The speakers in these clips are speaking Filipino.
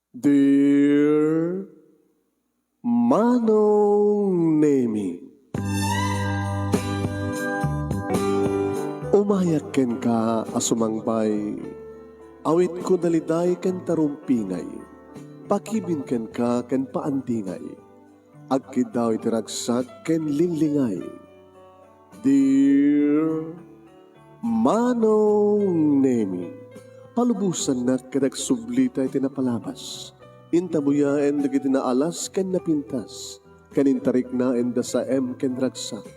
Dear Manong Nemi, umayak ken ka asumangbay, awit ko daliday ken tarumpingay, pakibin ken ka ken paandingay, agkid daw itiragsak ken linglingay. Dear Manong Nemi, palubusan na kadag sublita iti napalabas. Intabuyaen dagiti naalas ken napintas. Kanintarik na enda sa ken ragsak.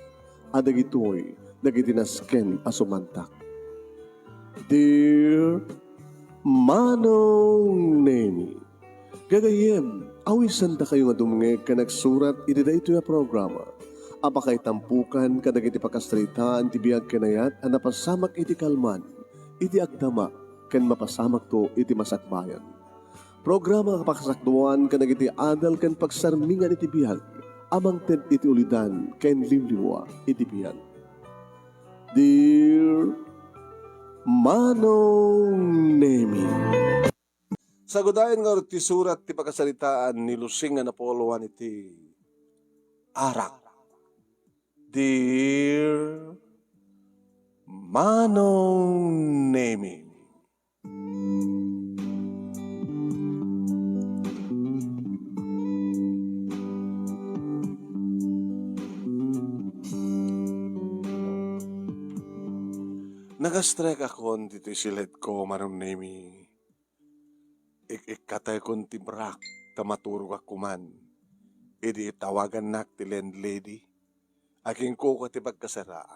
Adagitoy dagiti nasken asumantak. Dear Manong Nemi, gagayem, awisan da kayo nga dumngeg ka nagsurat iti da ito yung programa. Apakay tampukan kadagiti pakastritaan ti biyag kenayat a napasamak iti kalman, iti agdama, ken mapasamak to iti masakbayan. Programa kapakasakduan kadagiti adal ken pagsarmingan iti biyag, amang ted iti ulidan ken limliwa iti biyag. Dear Manong Nemi, Sagudayan nga ti surat ti pagkasalitaan ni Lusing nga napolowan iti arak. Dear Manong Nemi, nagastrek akon dito silet ko Manong Nemi. Ikatay kon ti brak tamaturo ka kuman. Idi tawagan nak ti landlady. Aking ko ka ti pagkasara.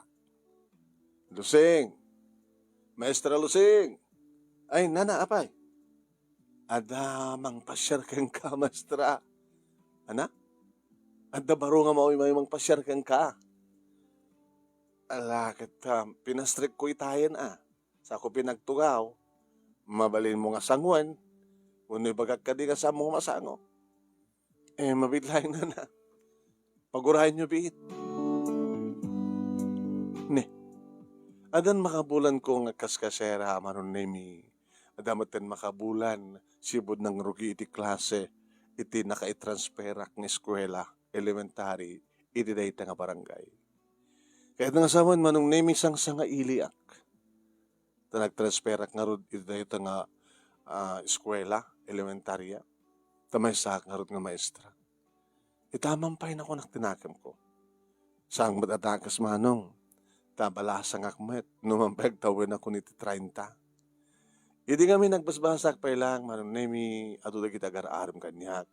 Lusing! Maestra Lusing! Ay, nana, apay. Ada mang pasyar kang ka, maestra. Ana? Ada baro nga may mang pasyar kang ka. Ala, kita, pinastrik ko itayan Sa ako pinagtugaw, mabalin mo nga sanguan, uno'y bagag ka di ka sa mong masango. Mabitlaing na. Pagurahin nyo, bit. Ne, adan makabulan ko nga kaskasera Manong Nemi. Adamatan makabulan sibod ng rugi iti klase iti nakaitransferak ng eskwela elementary iti dayta nga barangay. Kahit nga saman Manong Nemi sang nga iliak. Nagtransferak nga rod iti dayta nga eskwela elementarya. Tamay sak nga rod nga maestra. Itamang pa'y ako naktinakam ko. Sang matatakas Manong. Tabalasang akmet, numampeg tawin ako niti 30. Hindi kami nagbasbasak pa ilang, Manong Nemi, atuda kita gar-aram kanyak.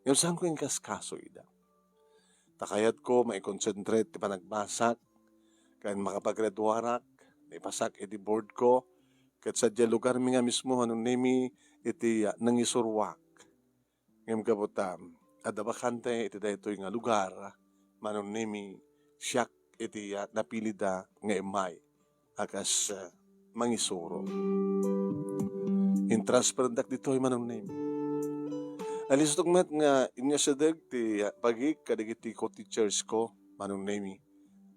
Yung saan ko yung kaskaso ida. Takayat ko, mai-concentrate ti panagbasak, kan makapaggraduarak, ipasak iti board ko, kat sa lugar mi nga mismo, Manong Nemi, iti nangisurwak. Ngayon kabutam, adabakante iti dayto yung lugar, Manong Nemi, siyak iti napilida nga imay akas mangisuro. Intransparentak dito ay Manong Nemi. Alis met nga inya sadag ti pagik kadagiti ko teachers ko Manong Nemi.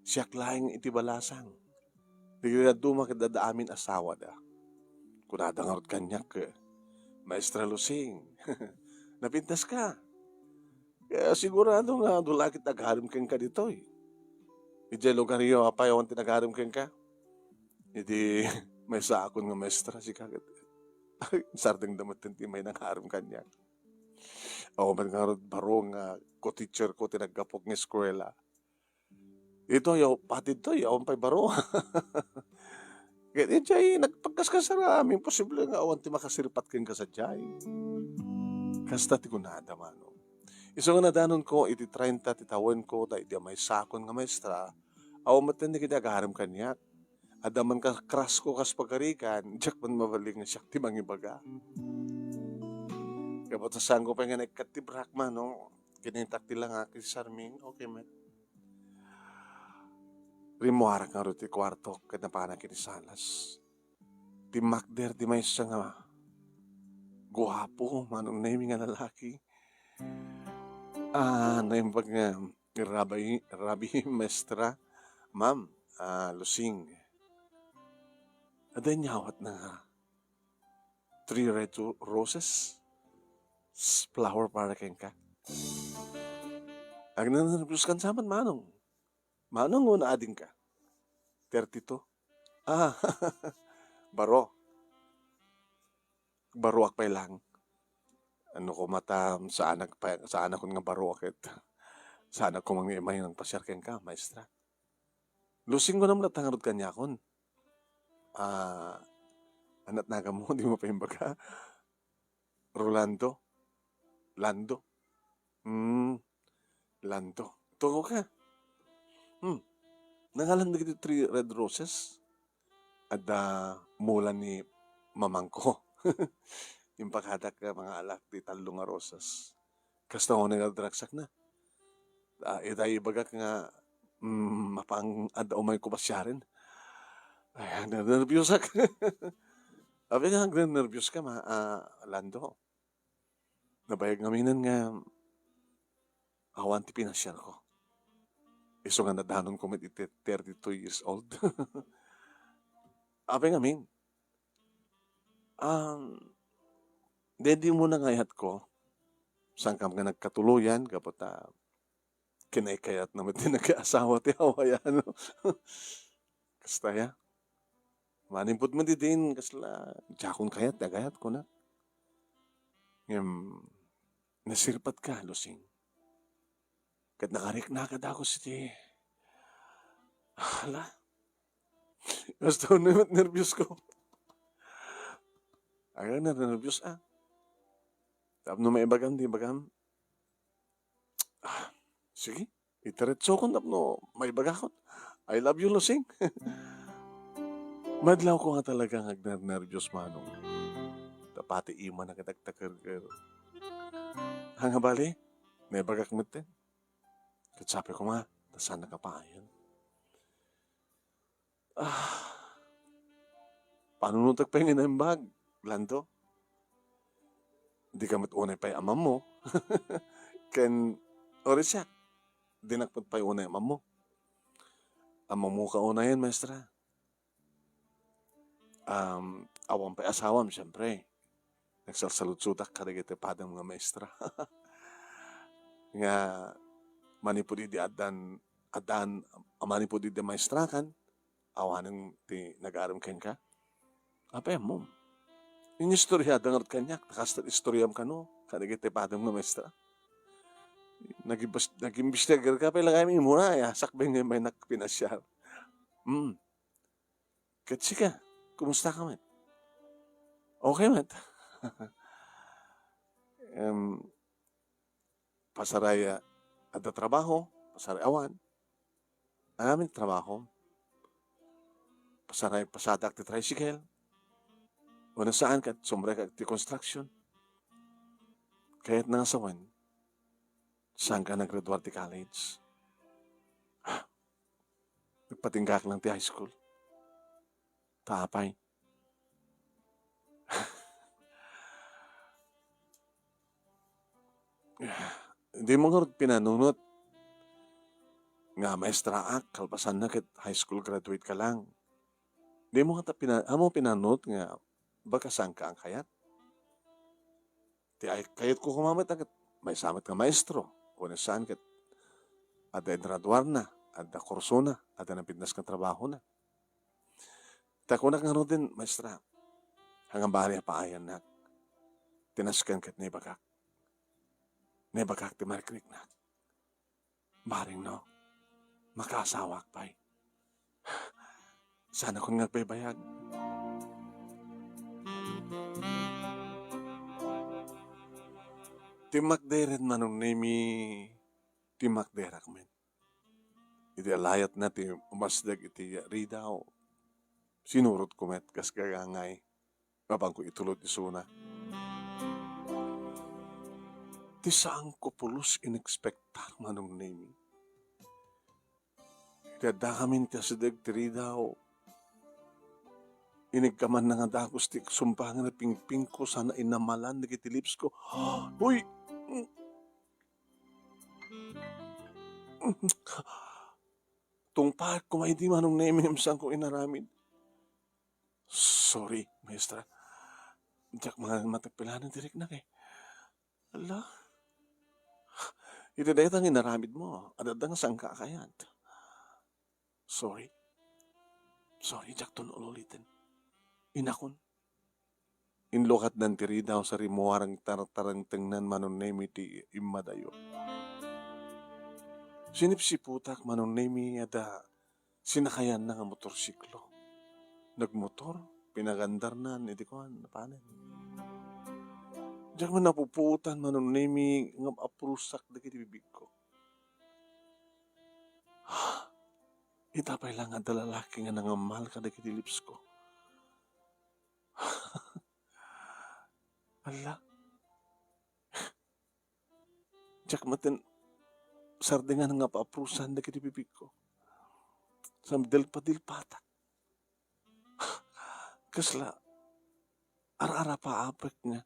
Siyak laing iti balasang. Digila duma kadadaamin asawa da. Kunada nga rot kanyak Maestra Lusing. Napintas ka. Kaya sigurado nga dulakit nagharim kang ka dito Ije lugar iyo, apay awan tinagarim keng ka. Hindi may saakon nga maestra si kagat. Sardeng damatin ti may nangharim kanya. Ako man nga rod barong ko-teacher ko tinagapok ng eskwela. Ito yaw, pati ito yaw, pa'y baro. Kaya di jay, nagpagkaskasara amin, posible nga awan ti makasirpat keng kasadyay. Kasta ti kunada mano. Iso nga nadanon ko, iti 30 titawan ko, da iti may sakon nga maestra, awan matin di kita agaharam kanyak. Adaman ka kras ko kas pagkarikan, jak man mabaling nga siyak ti mangibaga. Kaya batasan ko pa nga nagkatibrak man, no? Kinintak ti lang kay Sarming, okay man. Rimuarak nga ro ti kwarto, kada pa na kinisalas. Ti makder, ti may siya nga, guwapo, Manong Nemi nga lalaki. Naimbag nga, Rabi Maestra, Ma'am, Lusing. Ada nyawat na 3 red roses. flower para ken ka. Ang nervyos kan saman manong. Manong mo na ading ka. 32. Ah, baro. Baro ak pay lang. Ano ko matam sa anak ko nga baro akit. Sa anak ko mga imay ng pasyar ken ka, maestra. Lusing ko naman natangarod kanya kon. Ah, anat naga mo, di mo pa yung baga. Rolando. Lando. Lando. Tungo ka. Nangalan na gito 3 red roses. At mula ni mamang ko. Yung paghadak ka mga alak di talong nga rosas. Kasta ko nagdraksak na. Iday ibagak nga mapang ada umay ko pasyarin. Ay, nervyos ak. Abi nga nervyos ka Lando. Nabayag ngaminan nga awan ti pinasyar ko. Iso nga nadanon ko met 32 years old. Abi ngamin. Dedi mo na ngayat ko. Saan ka nga nagkatuluyan kapot kinaykayat naman din nag-aasawa ti hawayan. Kasta ya. Manimpod mo din kasla. Jakon kayat, agayat ko na. Nasirpat ka, Lusing. Kat nakarik na ka ako si hala. Gusto na nervyos ko. Ay, nervyos Tapno may ibagam, di bagam. Sige, itaretso ko tapno may bagakot. I love you, Lusing. Madlaw ko nga talaga nervyos manong. Tapati ima na katagtakar. Hanga bali, may bagak meten. Katsapi ko nga, nasan nakapayan. Paano nung tagpengin ang bag, Lando? Di ka matunay pa yung amam mo. Ken, ori siya. Di nakpat pa yung unay amam mo. Amam mo ka unayan, maestra. Awang pa asawam, siyempre. Nagsalsalutsutak ka rin padang mga maestra. Nga, manipudi di adan, manipudi di maestra kan, awanan ti nag-aram ken ka. Apa mo? Yung istorya, dangarot kanyak, nakastat istoryam ka no, kadagiti padang mga maestra. Nag-imbestigar ka, pala kami muna, sakbeng nga may nakpinasyar. Katsi ka, kumusta ka man? Okay man. Pasaraya at trabaho, pasaray awan. Ang aming trabaho, pasaray pasadak ti tricycle. Una saan ka, sumbre ka ti construction. Kaya't nangasawan, saan ka nag-graduate ti college? Nagpatinggak lang ti high school. Tapay. Hindi mo nga pinanunot. Nga maestra kalpasan na kat high school graduate ka lang. Hindi mo nga pinanunot nga baka saan ka ang kayat. Kayat ko kumamit agad. May samat ka maestro. Kung saan kat ada graduar na, ada kurso na, ada napitnas ka trabaho na. Takunak nga din, maestra. Hanggang bari paayan na. Tinaskan kat na ibagak. Nebagak ti marikrik na. Baring no, makasawak pa'y. Sana kung nagbaybayag. Timakderen manong nemi, timakderak men. Iti alayat na ti umasdag iti ridaw. Sinurot ko met, kas kagangay. Kapag ko itulot isuna. Ti saan ko pulos inexpectar manong nemi. Kada kami ti asadag tiri daw. Inigkaman na nga dakos ti sumpangan na pingping ko sana inamalan na kitilips ko. Uy! Tungpahat ko may di manong nemi saan ko inaramid. Sorry, maestra. Diyak mga matagpilanan direk na kay. Ala, iti dayta nga inaramid mo. Adadang sangka kayat. Sorry. Sorry, Jack, to ulitin. Inakon. Inlokat ng tiridaw sa rimuarang tartarang tingnan manon nemi ti imadayo. Sinipsiputak manon nemi ada sinakayan na nga motorsiklo. Nagmotor, pinagandar na, iti ko, napanan. Diyan man napuputan manon nemi ngam aprusak da kiti bibig ko. Itapay lang nga dalalaki nga nangamal ka da kiti lips ko. Ala. Diyak matin sardingan nga paaprusan da kiti bibig ko. Samdel patak. Kasla, ara-ara pa apek nga.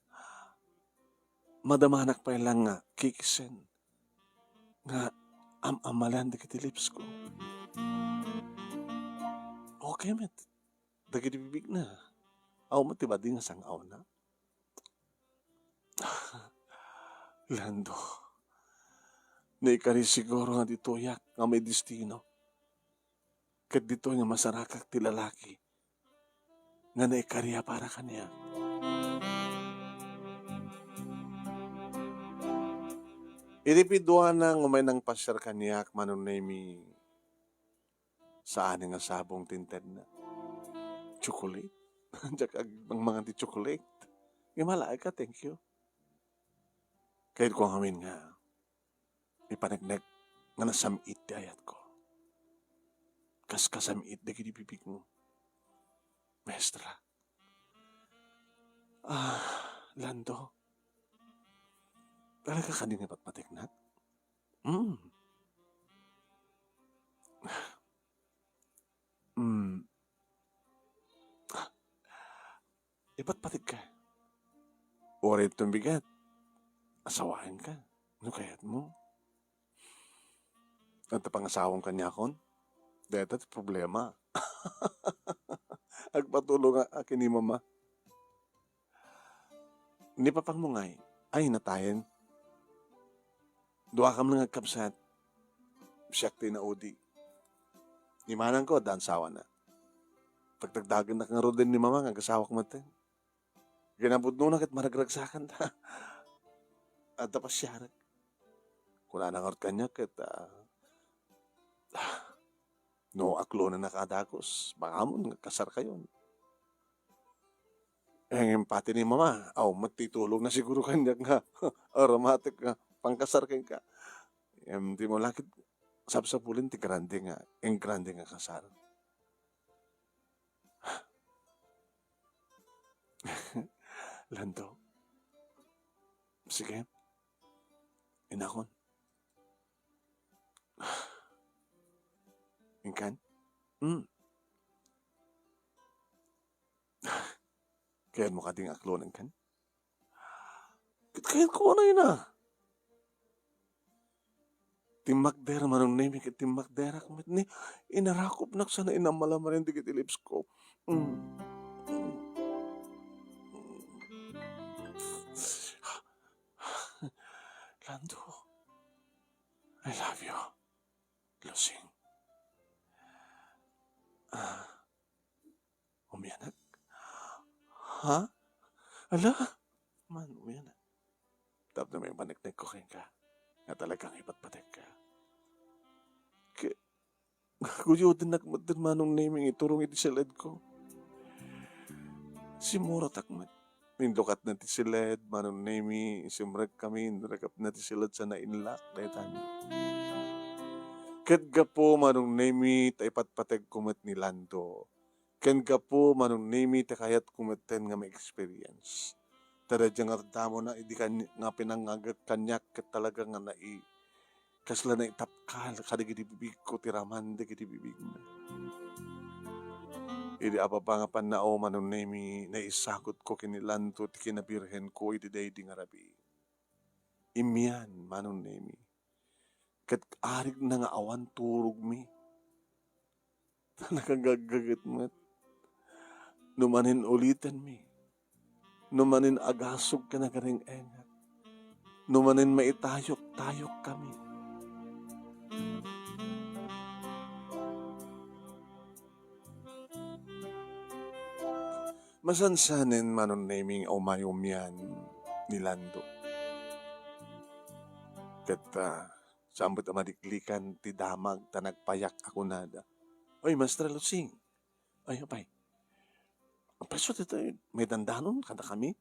Madamanak pa lang nga kikisen. Nga amalan da kiti lips ko. Okay, met. Da kiti bibig na. Aw matiba di nga sang aw na. Lando. Naikari siguro nga dito yak nga may destino. Kat dito nga masarakak ti lalaki nga naikariya para kanya. Iripidwa na nga may nang pasyar kanyak manon nemi saan nga sabong tinted na. Chocolate. Diyak ang mga di chocolate. Gimala ka, thank you. Kahit ko amin nga, ipanagnak nga nasamit di ayat ko. Kasamit di kinibibig mo. Maestra. Lando. Talaga ka din nga patmatiknak? Ipatpatik ka. Orit itong bigat. Asawain ka. Ano kayat mo? At pangasawang kanya kon? Dito problema. Agpatulo nga akin ni mama. Hindi pa pang mungay. Ay, natayin. Dua kam lang agkapsat. Siyak na udi. Imanan ko, dansawa na. Pagtagdagan na kang rodin ni mama, nga kasawak matin. Ginabot nuna kat maragragsakan ta. At tapos siyarak. Kung nanangot kanya kat no aklo na nakadakos. Baka mo kasar kayo. Yung pati ni mama, matitulog na siguro kanya nga. Aromatic nga. Pangkasar kayo ka. Di mo lakit sabsapulin ti grande nga. Yung grande nga kasar. Lando. Sige. Inakon. Ingkan? Kaya mo kating aklonan kan? Kaya ko na yun Timakdera manong name kit timakdera kumit ni inarakop nak sana inamalaman di kit lips ko. Lando, I love you. Lusing. Umiyanak? Ha? Ala? Man, umiyanak. Tap na may paniknik ko kayo ka. Nga talagang ipatpatek ka. Kuyo din nakmadin manong naming iturong iti silid ko. Si Mura takmat. Mindukat na ti silid, manong nami, simrag kami, nakap na ti silid sa nainlak, daytan. Ket gapo manong nami, ta ipatpatek kumat ni Lando. Ken gapo manong nami, ta kayat kumaten nga may experience. Tada dyan nga tamo na, hindi nga pinangagat kanyak, ket talaga nga kasla na itapkal, kadigiti bibig ko, tiraman, digiti bibig na. Idi apa pa nga panao manon nemi na isakot ko kinilanto ti kinabirhen ko iti day di nga rabi. Imyan manon nemi. Kat arig na nga awan turog mi. Nakagagagat mo. Numanin ulitan mi. Numanin agasog ka na karing engat. numanin maitayok-tayok kami. Masansanin manon naming umayumyan ni Lando. Kat sambot madiklikan ti damag ta nagpayak ako nada. Oy, Master Lusing. Ay, apay. Ang preso dito, may dandanon kada kami.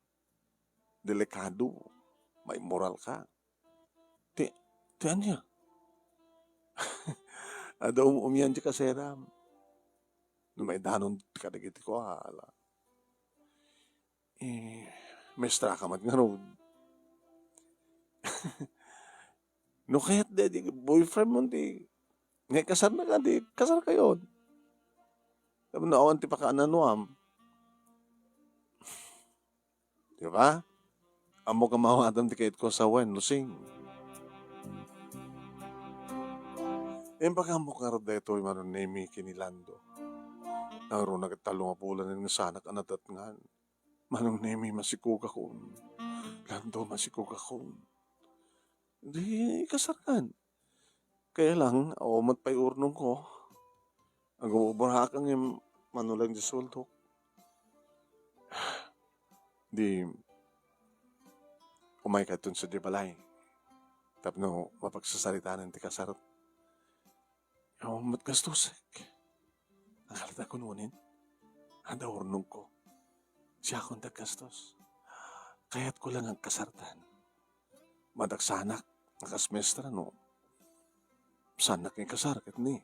Delikado. May moral ka. Ti anya? Ada umyan di kaseram. May danon kadagiti ko ala. Mestra ka mat nga road. No kaya't di boyfriend mo di. Ngay kasar na ka di. Kasar kayo. Sabi na awan ti pakaananuam. Di ba? Amo ka mawatam ti kayit ko sa wen, Lusing. Yung pagkamo ka rin dito yung manon name kinilando. Naroon nagtalong apulan ng sanak anatat nga. Manong name masikuka ko. Lando masikuka ko. Di kasarkan. Kaya lang, awamat pa'y urnong ko. Ang umuburakang yung manulang di sultok. Di, umay ka dun sa di balay. Tapno, mapagsasalita ng ti kasarap. Awamat gastusik. Ang halata ko nunin. Handa urnong ko. Siya akong taggastos. Kaya't ko lang ang kasartan. Madagsanak, nakasmestra no. Sanak yung kasarkat ni.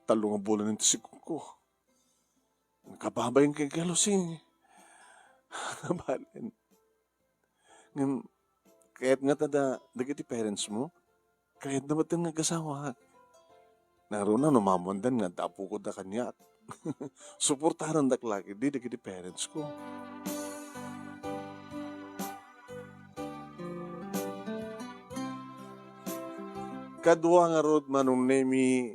Talong ang bulan ng tisikong ko. Nakababayin kay Galusing. Nabalin. Kaya't nga tada, dagiti parents mo, kaya't naman nga gasawa. Naroon na numamundan nga, tapo ko da kanya. Suportaran dak lagi, di dagiti parents ko. Kadwa nga rod manong nemi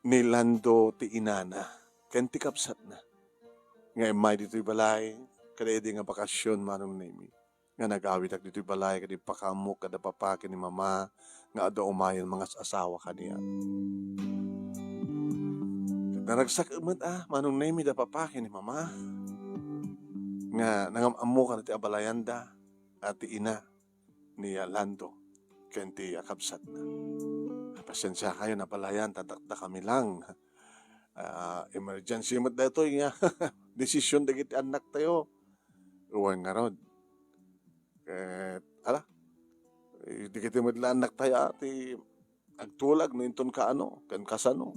ni Lando ti inana. Ken ti kapsat na. Nga imay dito'y balay, kada edi nga bakasyon manong nemi. Nga nag-awit ak dito'y balay, kada pakamok, kada papakin ni mama, nga ada umayan mga asawa kaniya. Naragsak umat manong nemi da papakin ni mama. Nga nangamamo ka na ti abalayanda at ti ina ni Lando. Kenti akabsat na. Pasensya kayo na palayan, tatakta kami lang. Emergency mat na ito nga. Desisyon na kiti anak tayo. Uwan nga rod. Di kiti madla anak tayo ati agtulag no inton ka ano, kan kasano.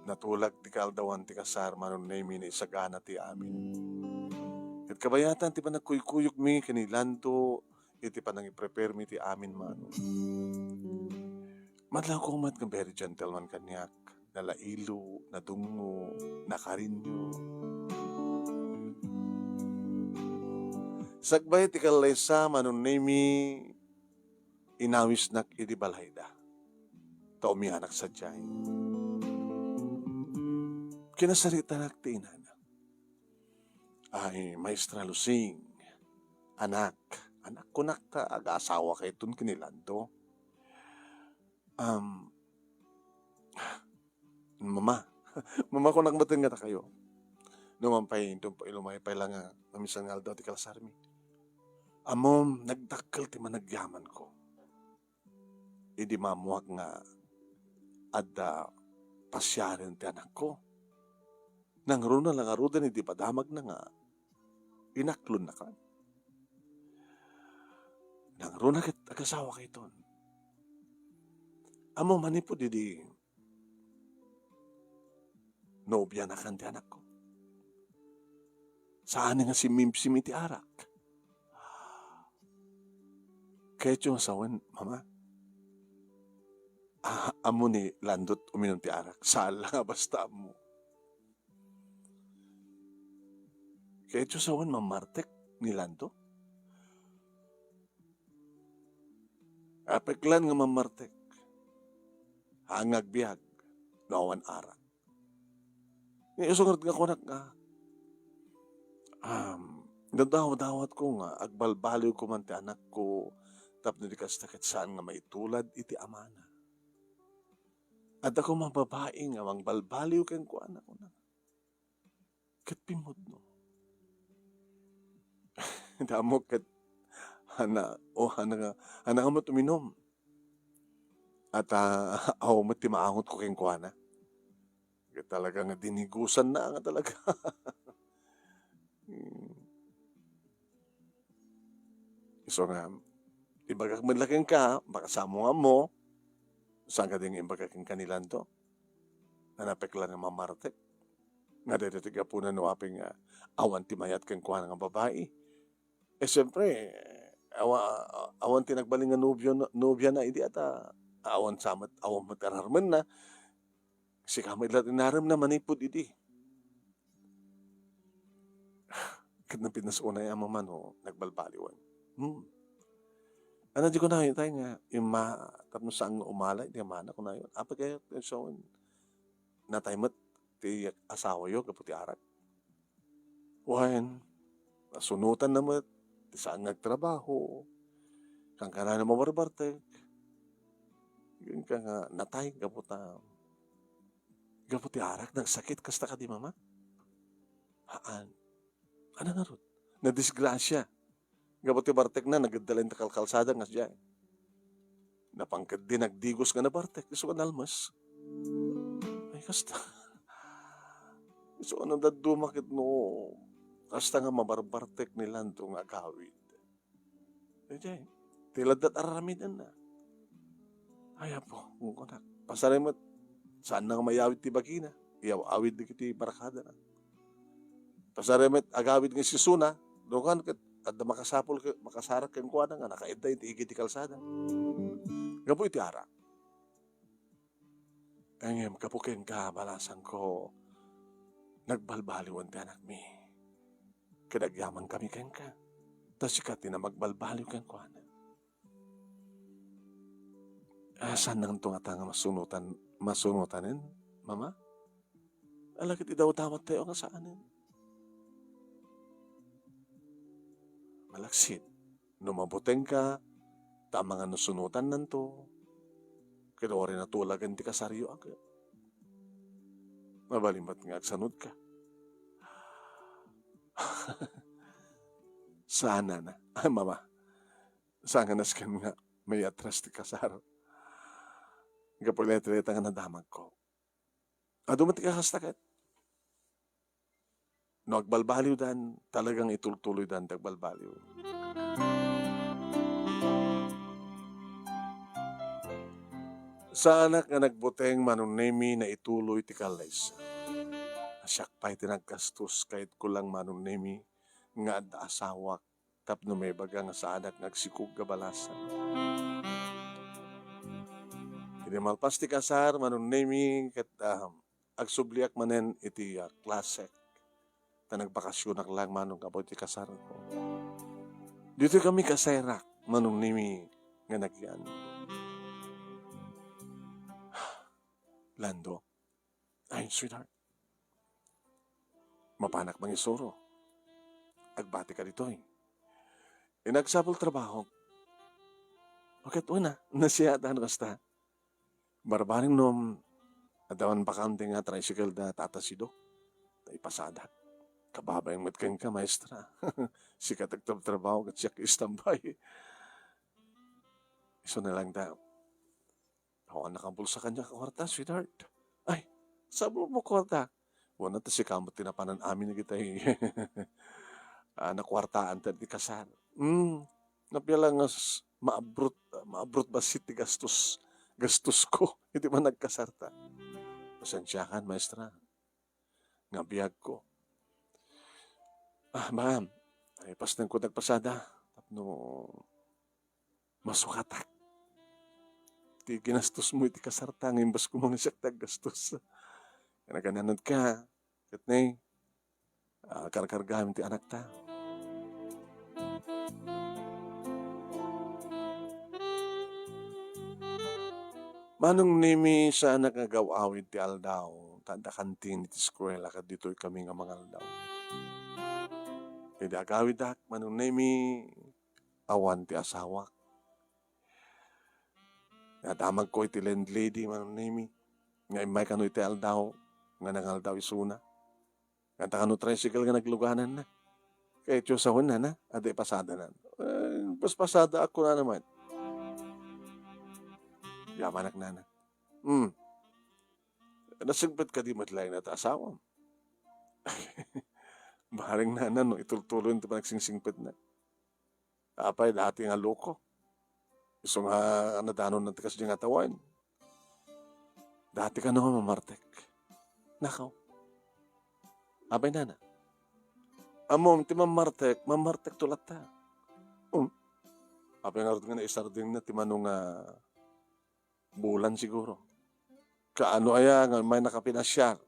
Natulag ti kaldawan ti kasar manon name ni isagana ti amin. At kabayatan, ti pa nagkuykuyok mi, kanilanto, iti pa nang i-prepare mi ti amin mano. Madlaw ko mat ng very gentleman kanyak, nalailo, nadungo, nakarinyo. Sagbay ti kalaysa, manon nemi, inawis nak iti balayda. Tao mi anak sa diyay. Kinasarita nak ti inana. Ay, Maestra Lusing, anak ko nakta, aga-asawa kay itong kinilando. Mama ko nakmatin nga ta kayo. Numampay, ilumay lang nga, mamisan nga daw ti kalasarmi. Amom, nagdakkel ti managyaman ko. Idi mamuhag nga, ada pasyarin ti anak ko. Nang runa lang arudan, hindi padamag na nga, inaklon na ka. Nang runa kit agasawa kay ton. Amo manipo di nobya na kan ti anak ko. Saan nga si Mimsim iti arak? Kaya yung asawan, mama, amo ni Landot uminom ti arak. Saan lang basta mo. Kaya ito sawan mamartek ni Lando. Apeklan nga mamartek. Hangag biyag. Nawan arak. Ngayon sunod nga kunak nga. Nadawat ko nga, agbalbaliw ko man ti anak ko, tapno di kastakit saan nga maitulad iti amana. At ako mga babae nga, mang balbaliw ken ko anak ko na. Kat pimod no. Damo kat hana nga mo tuminom. At ako mo timaangot ko ken ko na. Kat talaga nga dinigusan na nga talaga. So nga, ibagak malaking ka, makasamo nga mo, saan ka din ibagaking kanilan to? Nanapik lang ng mamartek. Nga dito po na nuwaping awan timayat kang kuha ng babae. Siyempre, awan tinagbaling nga nobya na, hindi ata awan samat, awan matararman na. Kasi kamay lahat inaram na manipod idi. Kat na pinasunay ang maman nagbalbaliwan. Ano di ko na tayo nga, yung tapos saan umalay, di mana ko na yun. Apa kaya, so, nataymat, ti asawa yun, kaputi arak. Wahan, sunutan naman, ti saan nagtrabaho, kang ka na mabarbartek, yun ka nga, natay, kaputi arak, nagsakit, kasta ka di mama? Haan, ano na ron? Nadisgrasya. Kaputi bartek na, nagdalain ta kalkalsada nga siya. Napangkad din, nagdigos nga na bartek, gusto ka nalmas. Ay, kasta. So, anong dadumakit no? Kasta nga mabarbartek nila itong agawid. Ay, tilad at aramidan na. Ay, po, kung kanak. Pasaray mo, saan na nga mayawid ti bagina? Iyaw, awid di kiti barakada na. Pasaray mo, agawid nga si Suna, doon ka, at makasapol, makasarak kang kuha na nga, nakaintay, iti kalsada. Gapo iti ara. Ay, kapukin ka, balasan ko, nagbalbaliwan ti anak mi. Kadagyaman kami ken ka. Tas ikati na magbalbaliw ken ko na. Saan nang itong atang masunutanin, mama? Alakit idaw-dawat tayo nga saanin. Malaksit. Numabuteng ka, tama nga nasunutan nanto. Kaya rin natulagan ti kasaryo agad. Mabalimbat nga agsanod ka. Sana na. Ay, mama. Sana naskan nga may atras ti kasar. Kapulit-lita nga nadamag ko. Dumati ka kastakit. No, agbalbaliw dan, talagang itultuloy dan tagbalbaliw. Sa anak nga nagbuteng manunemi na ituloy ti kalaysa. Asyak pa'y tinagkastos kahit kulang manunemi nga adda asawak tapno may baga nga sa anak nagsikog gabalasan. Kinimalpas ti kasar manunemi kat agsubliak manen iti klasek. Ta nagbakasyon lang manong kapoy ti kasar ko. Dito kami kasayrak manunemi nga nagyan. Lando, ay sweetheart. Mapanak mang isuro. Agbati ka dito eh. Inagsapol trabaho. Okay, una, nasiyatan kasta. Barbaring nom, adawan bakante nga tricycle na tatasido. Ipasadak. Kababayang matkan ka, maestra. Sikat trabaho at siya istambay. Iso na lang daw. Ako nakambul sa kanya kwarta, sweetheart. Ay, sablo mo kwarta. Wala ta si kamot tinapanan amin na kita eh. Nakwartaan ta di kasal. Napila nga maabrot ba si ti gastos ko. Hindi man nagkasarta. Pasensyakan, maestra. Nga biyag ko. Ma'am, ay pasnang ko nagpasada. Tapno, masukatak. Ti ginastos mo iti kasarta. Ngayon bas ko mga siyak taggastos. Nagananod ka. Katnay, karkargahan ti anak ta. Manong nimi sa anak nga gawawid ti aldaw. Tanda kantin iti eskwela ka dito'y kami nga mga aldaw. Iti agawid dak, manunemi, awan ti asawa. Nadamag ko iti landlady, manunemi. Nga imay kano iti aldaw, nga nangaldaw isuna. Nga takano tricycle nga nagluganan na. Kaya ito sa na, ada pasada na. Paspasada ako na naman. Yamanak na. Nasagpat ka di matlaing na asawam. Baharing nana, no, itultulo yung nagsing-singpit na. Apay, dati nga loko. Gusto nga nadanon ng tikas diyang atawan. Dati ka naman mamartek. Nakaw. Apay, nana. Amom, ti mamartek tulat ta. Apay nga rin nga naisarding na, ti manong bulan siguro. Kaano aya nga may nakapinasyar.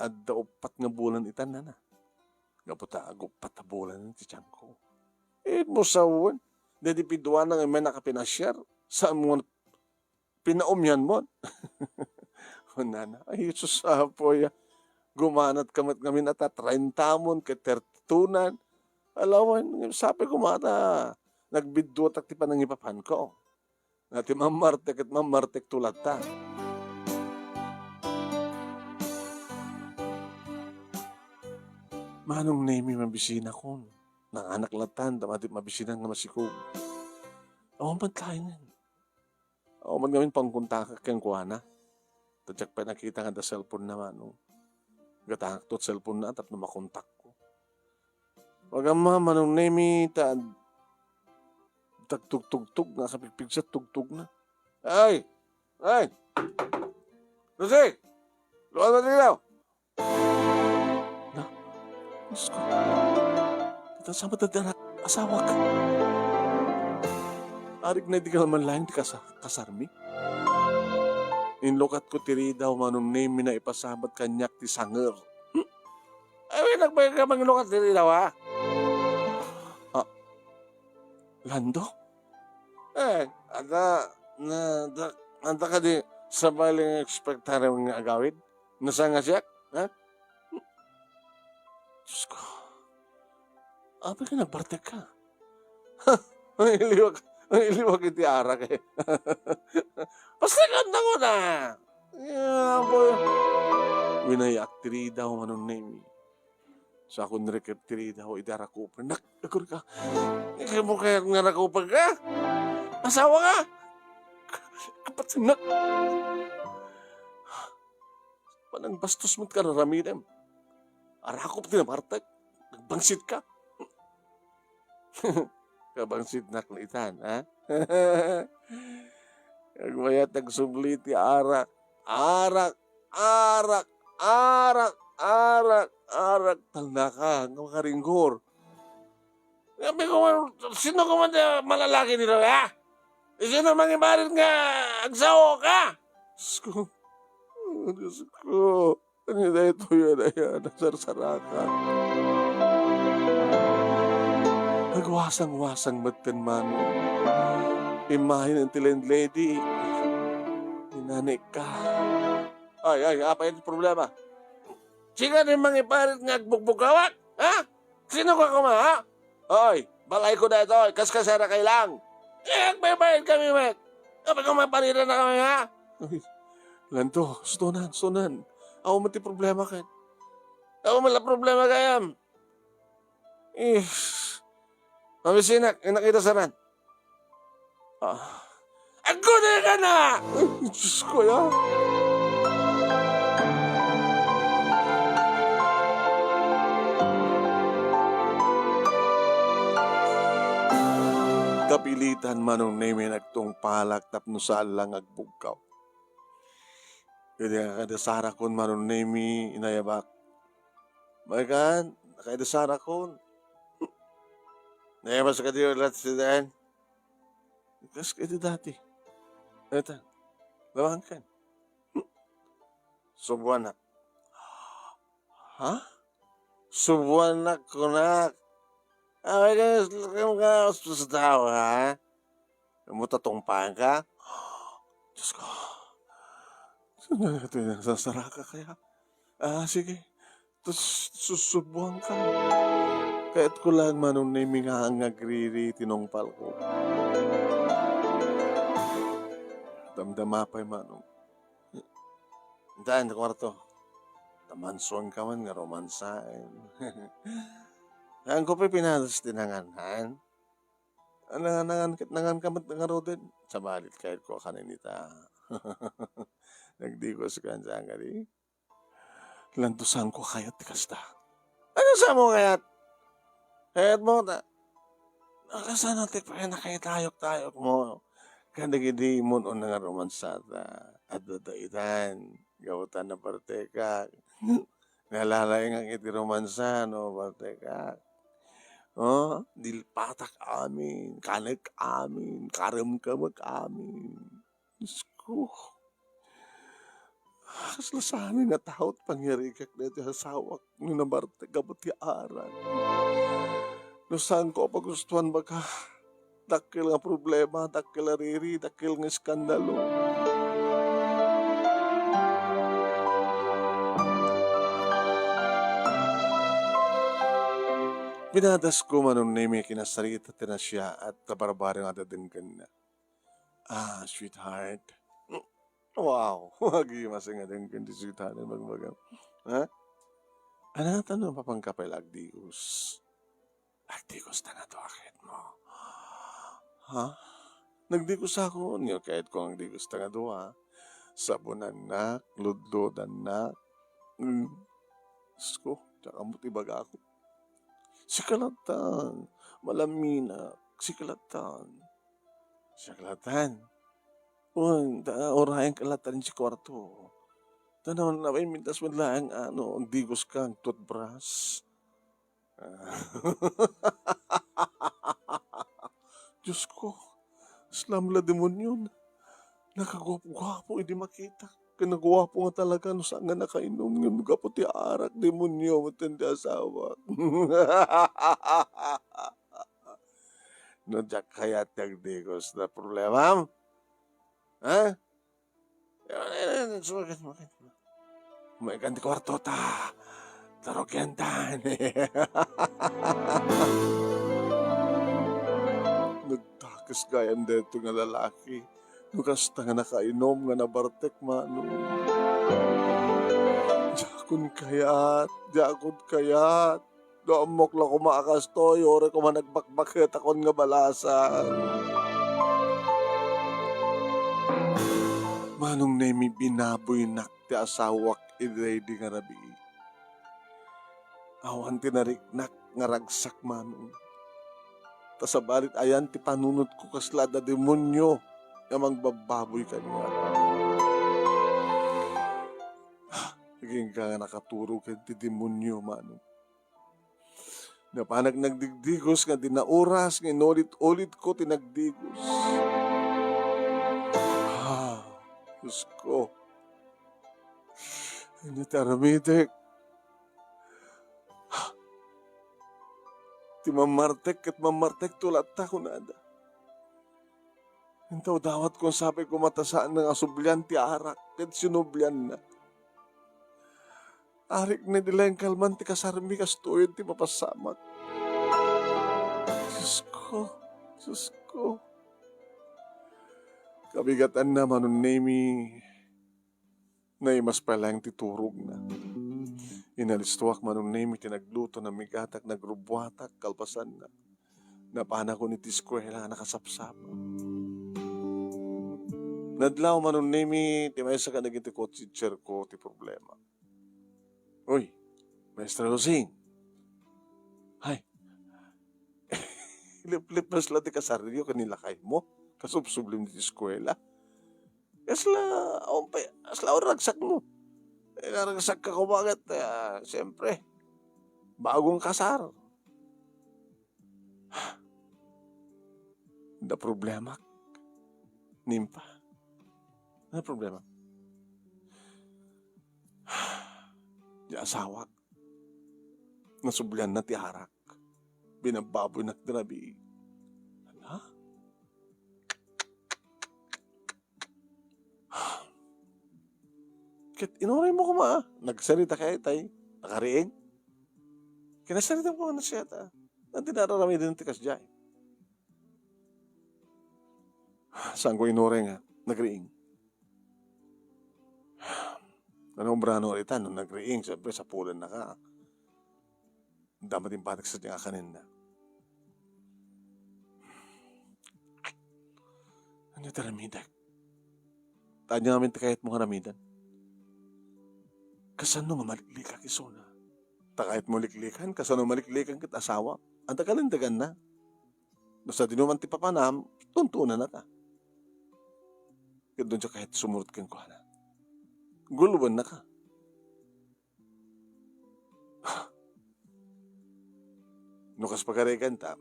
At upat nga bulan itan na. Gaputa, upat na bulan ti tiyang ko. Mo sawan. Dadi piduan nga may nakapinasyar. Saan mo pinaumyan mo? O nana, ay Jesus apoy. Gumanat kamat kami na 30 mon, ke 32. Alawan, sabi kumata. Nagbidwat at ti panangipapan ko. Nati mamartek at mamartek tulat ta. Manong nemi mabisina ko. Nang anak latan, damati mabisina nga masikog. Awan man tayo nun. Awan man gamin pangkunta kang kuwana. Tadyak pa nakita nga da cellphone naman. No? Gatahak to cellphone na at makontak ko. Wag ama, manong nemi, tagtugtugtug nga kapigpig sa tugtug na. Ay! Lucy! Luwan mo dito! Na? Diyos ko. Ito sa matadanak, asawa ka. Arik na di ka naman lang di kasarmi. Inlokat ko tiri daw manong name na ipasabat kanyak ti sanger. Ay, nagbagay ka mang inlokat tiri daw ha? Lando? Anta ka di sa baling ekspektare mga agawid? Nasa nga siya? Ha? Diyos ko. Apa ka nagpartek ka? Ang iliwag iti arak eh. Pastikan na ko na! Yeah, boy. Winayak tiri daw manong name. Sa akong rekep tiri daw idarakupan. Nakur ka. Ikaw mo kaya nga nakupan ka? Asawa ka? Kapatinak. Panang bastos mo't ka naramidem. Arakop tinamartag. Nagbangsit ka. Kabangsit na klitan, ha? Kagmayat nagsublit ti arak. Arak. Tanda ka, makaringgor. Sabi ko, sino ko man malalaki nito, ha? Sino mangibarit nga agsawa ka? Diyos ko. Ano na ito yan, nasarsaraka. Nagwasang-wasang matin man. Imahin ang landlady. Inanik ka. Ay, apa yung problema? Sino rin mangibarit nga agbugbugawat? Ha? Sino ka kuma, ha? Oy, balay ko na ito. Kaskasara kay lang. Magbaybayad kami, met. Kapag kumaparira na kami, ha? Ay, Lanto, sunan. Ako mati problema ka. Ako mala problema kayam. Mabisinak, nakita saran. Ako na ka na! Ay, Diyos ko, ya. Kapilitan manong neme nagtong palak tapno saan lang agbugkaw. Kaya nakadasara kon manong neme inayabak. Makan, nakadasara kon. Nayabas ka diyo lahat si Dan. Kas ka dati. Ito, lawang kan. Subuanak. Ha? Subuanak ko na. Ay, kamu ka sa tao, ha? Kamu tatungpahan ka? Diyos ko. Ito yung nasasara ka kaya? Sige. Tapos susubuhan ka. Kahit ko lang manong naming nga agriri tinongpal ko. Damdama pa'y manong. Daan na kwarto. Tamansuan ka man nga romansain. Ang ko pa'y pinadas tinanganan. Nangan kamat nga rodin. Sa balit kahit ko kaninita. Nagdigos ka sa angari. Lantusan ko kayat ti kasta. Ano sa mo kayat? Kayat mo ta. Nakasana ti pa nakayatayok-tayok mo. Kadagidi mo o nga romansata. At dadaitan. Gawatan na parte ka. Nalalay nga iti romansa no parte ka. Oh, dilpatak amin. Kanek amin. Karamkamag amin. Diyos ko. Kaslasanin nga taot pangyarikak na iti hasawak no nabarte kabut ti aran. No saan ko pagustuhan baka dakil nga problema, dakil nga riri, dakil nga skandalo. Binadas ko manon na may kinasarita na siya at kabarbarang adadenggan na. Ah, sweetheart. Wow, wagi masing adenggan di sweetheart na magbagang. Ha? Ano na tanong pa pang kapel agdius? Agdius na nga to akit mo. Ha? Nagdikus ako niyo kahit ko ang digos na nga doa. Sabunan na, ludlodan na. Sko, tsaka mutibaga ako. Sikalatan, malamina, sikalatan. Sikalatan. Orayan kalatan si kwarto. Tanaw na may mintas mo lang ang digos kang toothbrush. Diyos ko, slamla demonyon. Nakagwapo-gwapo, hindi makita. Kinagwapo nga talaga no saan nga nakainom nga mga puti arak demonyo matindi asawa. No jak kaya tagdigos na problema. Ha? Sumagat mo. May ganti kwarto ta. Tarokyantan. Nagtakas gayam dito nga lalaki. Nukas ta nga nakainom nga nabartek mano. Jakod kayat. Doamok lang kumakastoy, ore ko man nagbakbakit akon nga balasan. Manong na mi binaboy nakti asawak iday di nga rabi. Awan tinariknak nga ragsak manong. Tasabalit ayan ti panunod ko kasla da demonyo nga magbababoy kanya. Naging ka nga nakaturo ka ti demonyo manong. Napanag nagdigdigos nga dinaoras nga inulit-ulit ko tinagdigos. Diyos ko. Hindi taramitek. Ti mamartek at mamartek tulat ta kunada. Hintaw dawat kung sabi ko matasaan ng asublyan ti arak kat sinublyan na. Arik na nila yung kalman ti kasarmi kastuyon ti mapasamak. Diyos ko. Kabigatan na manon nemi na imas palang titurog na. Inalistuak manon nemi tinagluto na migatak nagrubwatak kalpasan na. Napana ko ni tiskwela nakasapsap. Nadlaw manon nemi ti may sa ka naging ti teacher ko ti problema. Uy, Maestra Rosing. Hay. Lip-lip na sila ti kasaryo kanila kay mo. Kasubsublim di eskwela. Asla ragsak mo. Ragsak ka ko bakit? Siyempre, bagong kasar. Da problema. Nimpa. Ano problema? Di asawak. Nasublyan na ti harak. Binababoy na tinabi. Hala? Kit inuray mo kuma. Nagsalita kay tay. Nakariing? Kinasalitan ko na siya ta. Nanti nararami din ti kasjay. Saan ko inure nga? Nagriing. Anong brano ita nung nagriing? Siyempre sa pulan na ka. Dapat yung patik sa tiyan kanin na. Ano ito ramidag? Tanya namin kahit mo haramidan. Kasano nga maliklikan kisuna? Takahit mo liklikan, kasano maliklikan kit asawa? Ang takalindagan na. Basta dinuman ti papanam, tuntunan na ka. Kaya doon siya kahit sumurot kang kuhana. Guluban na ka. Nukas pagkarikan ta,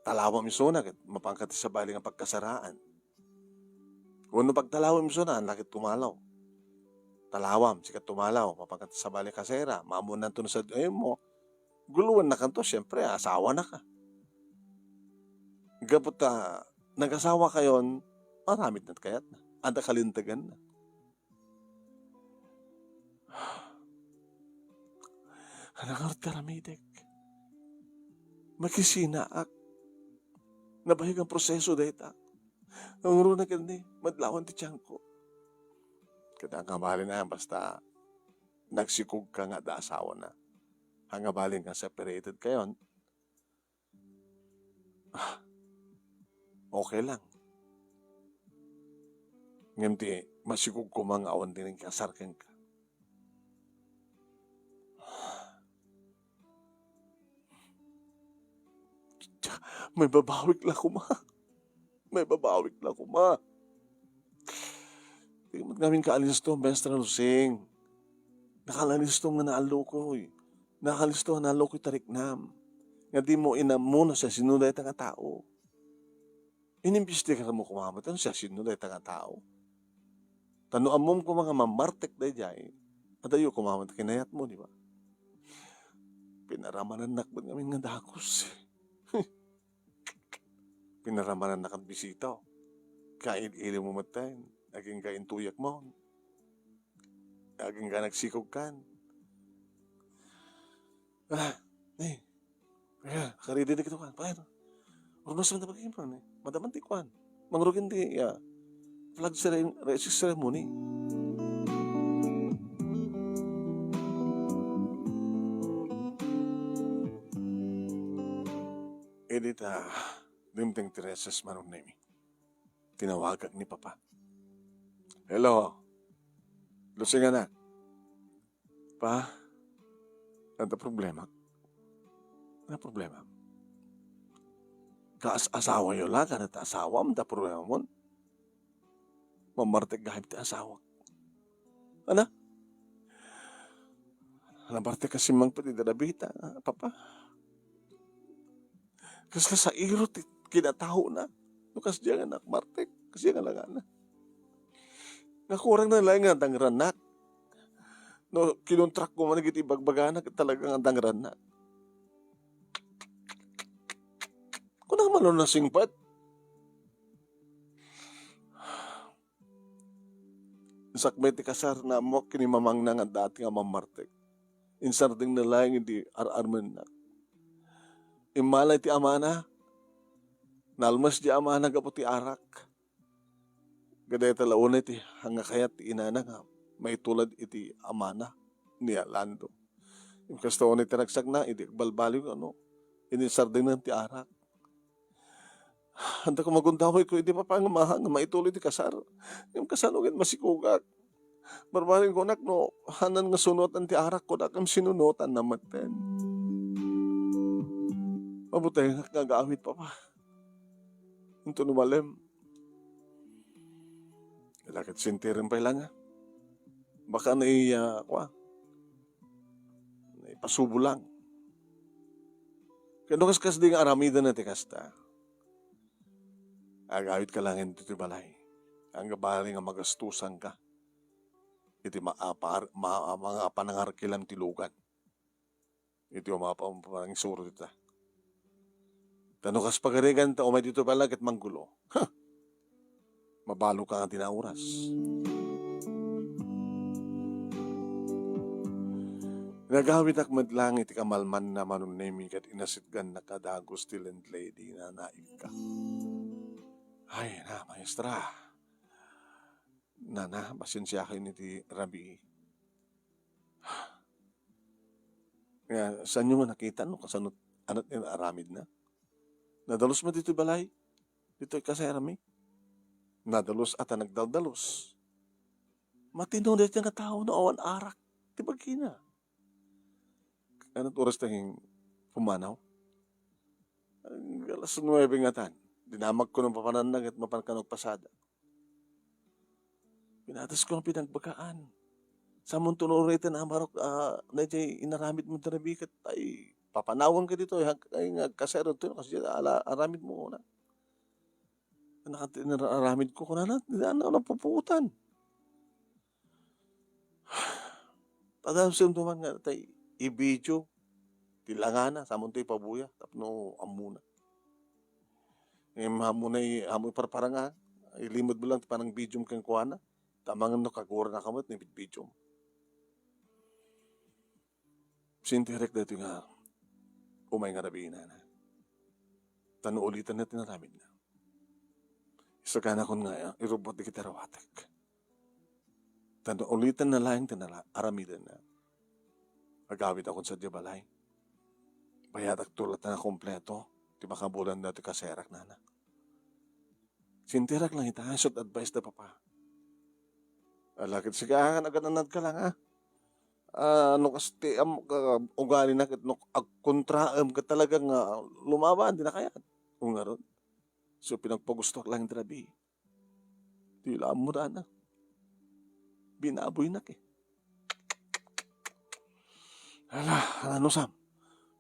talawam isuna kit mapangkat sa bali nga pagkasaraan. Kung pagtalawam isuna, lakit tumalaw. Talawam, sikat tumalaw, mapangkat sa bali kasera, maamunan to na sa mo, guluan na kanto, syempre, asawa na ka. Gapot ta, nag-asawa kayon, maramit na kayat na. Anda kalintagan na. Hanangarot ka ramidek. Makisinaak. Nabahig ang proseso dahit ak. Ang runa gani, madlawan ti tiyang ko. Kada nga mahalin na yan, basta nagsikog ka nga da asawa na. Hanga balin ka separated kayon, okay lang. Ngamti, masikog ko mga awan din ang kasarkan ka. May babawik lang ko, ma. May babawik lang ko, ma. Tingnan namin kaalis to, Mestra Lusing. Nakalalis to nga naalo ko, eh. Nakalalis to nga naalo ko tariknam. Nga di mo inam na siya sinulay ta nga tao. Inimbiste ka mo kumamot, ano siya sinulay ta nga tao. Tanuan mo ko mga mamartek na dyan, at ayo kumamot kinayat mo, di ba? Pinaramanan nakbad kami nga dakos. Pinaramanan nakat bisita. Kain-ili mo matayin. Aging kain tuyak mo. Aging ka nagsikog kan. Karidi na kito kan. Paano? Urmas man na pag-impron eh. Madaman ti kwan. Mangrugin di flag ceremony. Edita, limteng Teresa's manong name. Tinawagag ni Papa. Hello. Lusing anak. Pa, ano problema? Ano problema? Asawa yun lang, kanat asawa, ang problema mo. Mamartek gahip ti asawa. Ano? Namartek kasi mang pati darabita, Papa. Kasi sa irot, kinataho na. Nukas diyan anak, martek. Kasi nga lang anak. Nakurang na lang nga ranak. No, kinuntrak ko man nagiti bagbaganak talagang ang ranak. Kung naman na singpat. Sakbay ti kasar na mo kinimamang na nga dati nga mamartek. Insarding na lang hindi ar-arman na. Imalay ti amana. Nalmas di amana gapo ti arak. Gaday talauna iti hanga kayat ti inana nga may tulad iti amana ni Alando. Yung kasto ni tinagsak na, iti balbali ko inisarding na ti arak. Handa ko magundahoy ko, hindi pa pangamahan nga maituloy ti kasar. Yung kasalugin masikugak. Barbaring ko nak no, hanan nga sunotan ti arak ko, nakam sinunotan na maten. Mabutay nga gagawit pa pa. Ito numalem. Lakit sintirin pa lang ha. Baka naipasubo lang. Kaya kas di nga aramida na ti kasta. Agawit ka lang ito ti balay. Ang gabali nga magastusan ka. Iti mga panangarkilam ti lugan. Iti mga panang suro dita. Tanukas pagarigan ta umay dito pala kat manggulo. Mabalo ka nga tinauras. Nagawit ak madlang iti kamalman na manunemi kat inasitgan na kadagos ti landlady na naig ka. Ay na, maestra. Nana, pasensya kayo niti Rabi. Nga, saan nyo nga nakita no? Kasanot, anat nila aramid na. Nadalos mo dito balay? Dito kasi arami? Nadalos at nagdadalos. Matinunod yung tao na awan arak. Di ba kina? Anong oras tayong pumanaw? Alas 9 nga tan. Dinamag ko ng papananag at mapankanog pasada. Pinatas ko ng pinagbagaan. Sa mong tunuritan na marok na jay inaramid mo tarabikat ay papanawan ka dito ay nga kasero to kasi aramid mo na. Aramid ko na na puputan. Tadam sim tuman nga tay i-video tilangana sa mong tay pabuya tapno amuna. Hamunay hamoy parparanga ilimod mo lang panang video kang kuana tamangan no kagura na kamot ni video. Sintirek dito nga, umay nga rabi na. Tano ulitan na tinaramid na. Isa ka na kon nga, irobot di kita rawatek. Tano ulitan na lang aramidan na. Agawit akong sa dibalay. Bayatak tulat na kompleto, di makabulan na ito kaserak na na. Sintirek lang ita, short advice na papa. Alakit sigahan, agananad ka lang ha. Ano kasi ugali na no agkontraam ka talagang lumaban di na kaya kung ngaron so pinagpagusto lang yung trabi di lang mo na binaboy na ano sam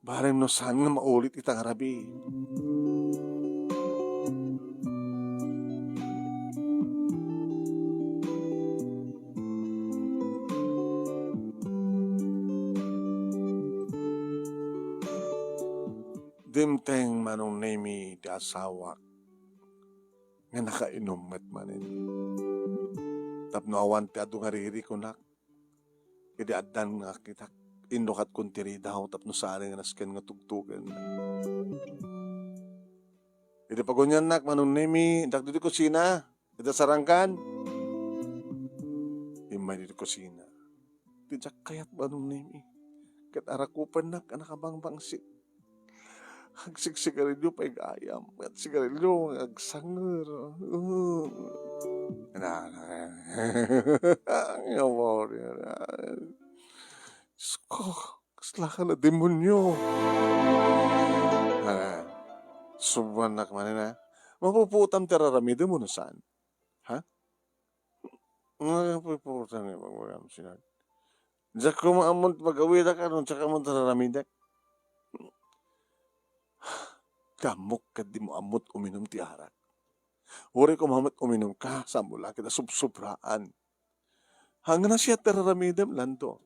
bareng no saan nga maulit itang rabi. Dimteng manong nemi di asawa nga nakainom at manin. Tapno awan ti adu nga riri ko nak. Kadi adan nga kita inukat kuntiri daw tapno saan nga nasken nga tugtugan. Iti pagunyan nak manong nemi dak dito kusina. Ito sarangkan. Imay dito kusina. Tijak kayat manong nemi. Kat arakupan nak anakabang bangsit. Agsiksigarilyo pa ayam at sigarilyo agsanger. Ang amor yan. Diyos ko, kasla ka na demonyo. Subuan na kamanin na. Mapuputam teraramide mo na saan? Ha? Mapuputam yung magwagam sinad. Diyak ko maamon pag-awira ka nun, tsaka mo teraramide. Kamok ka di mo amot uminom ti arak. Uri ko mamat uminom ka, sa mula kita subsubraan. Hanggang na siya teraramidem lanto.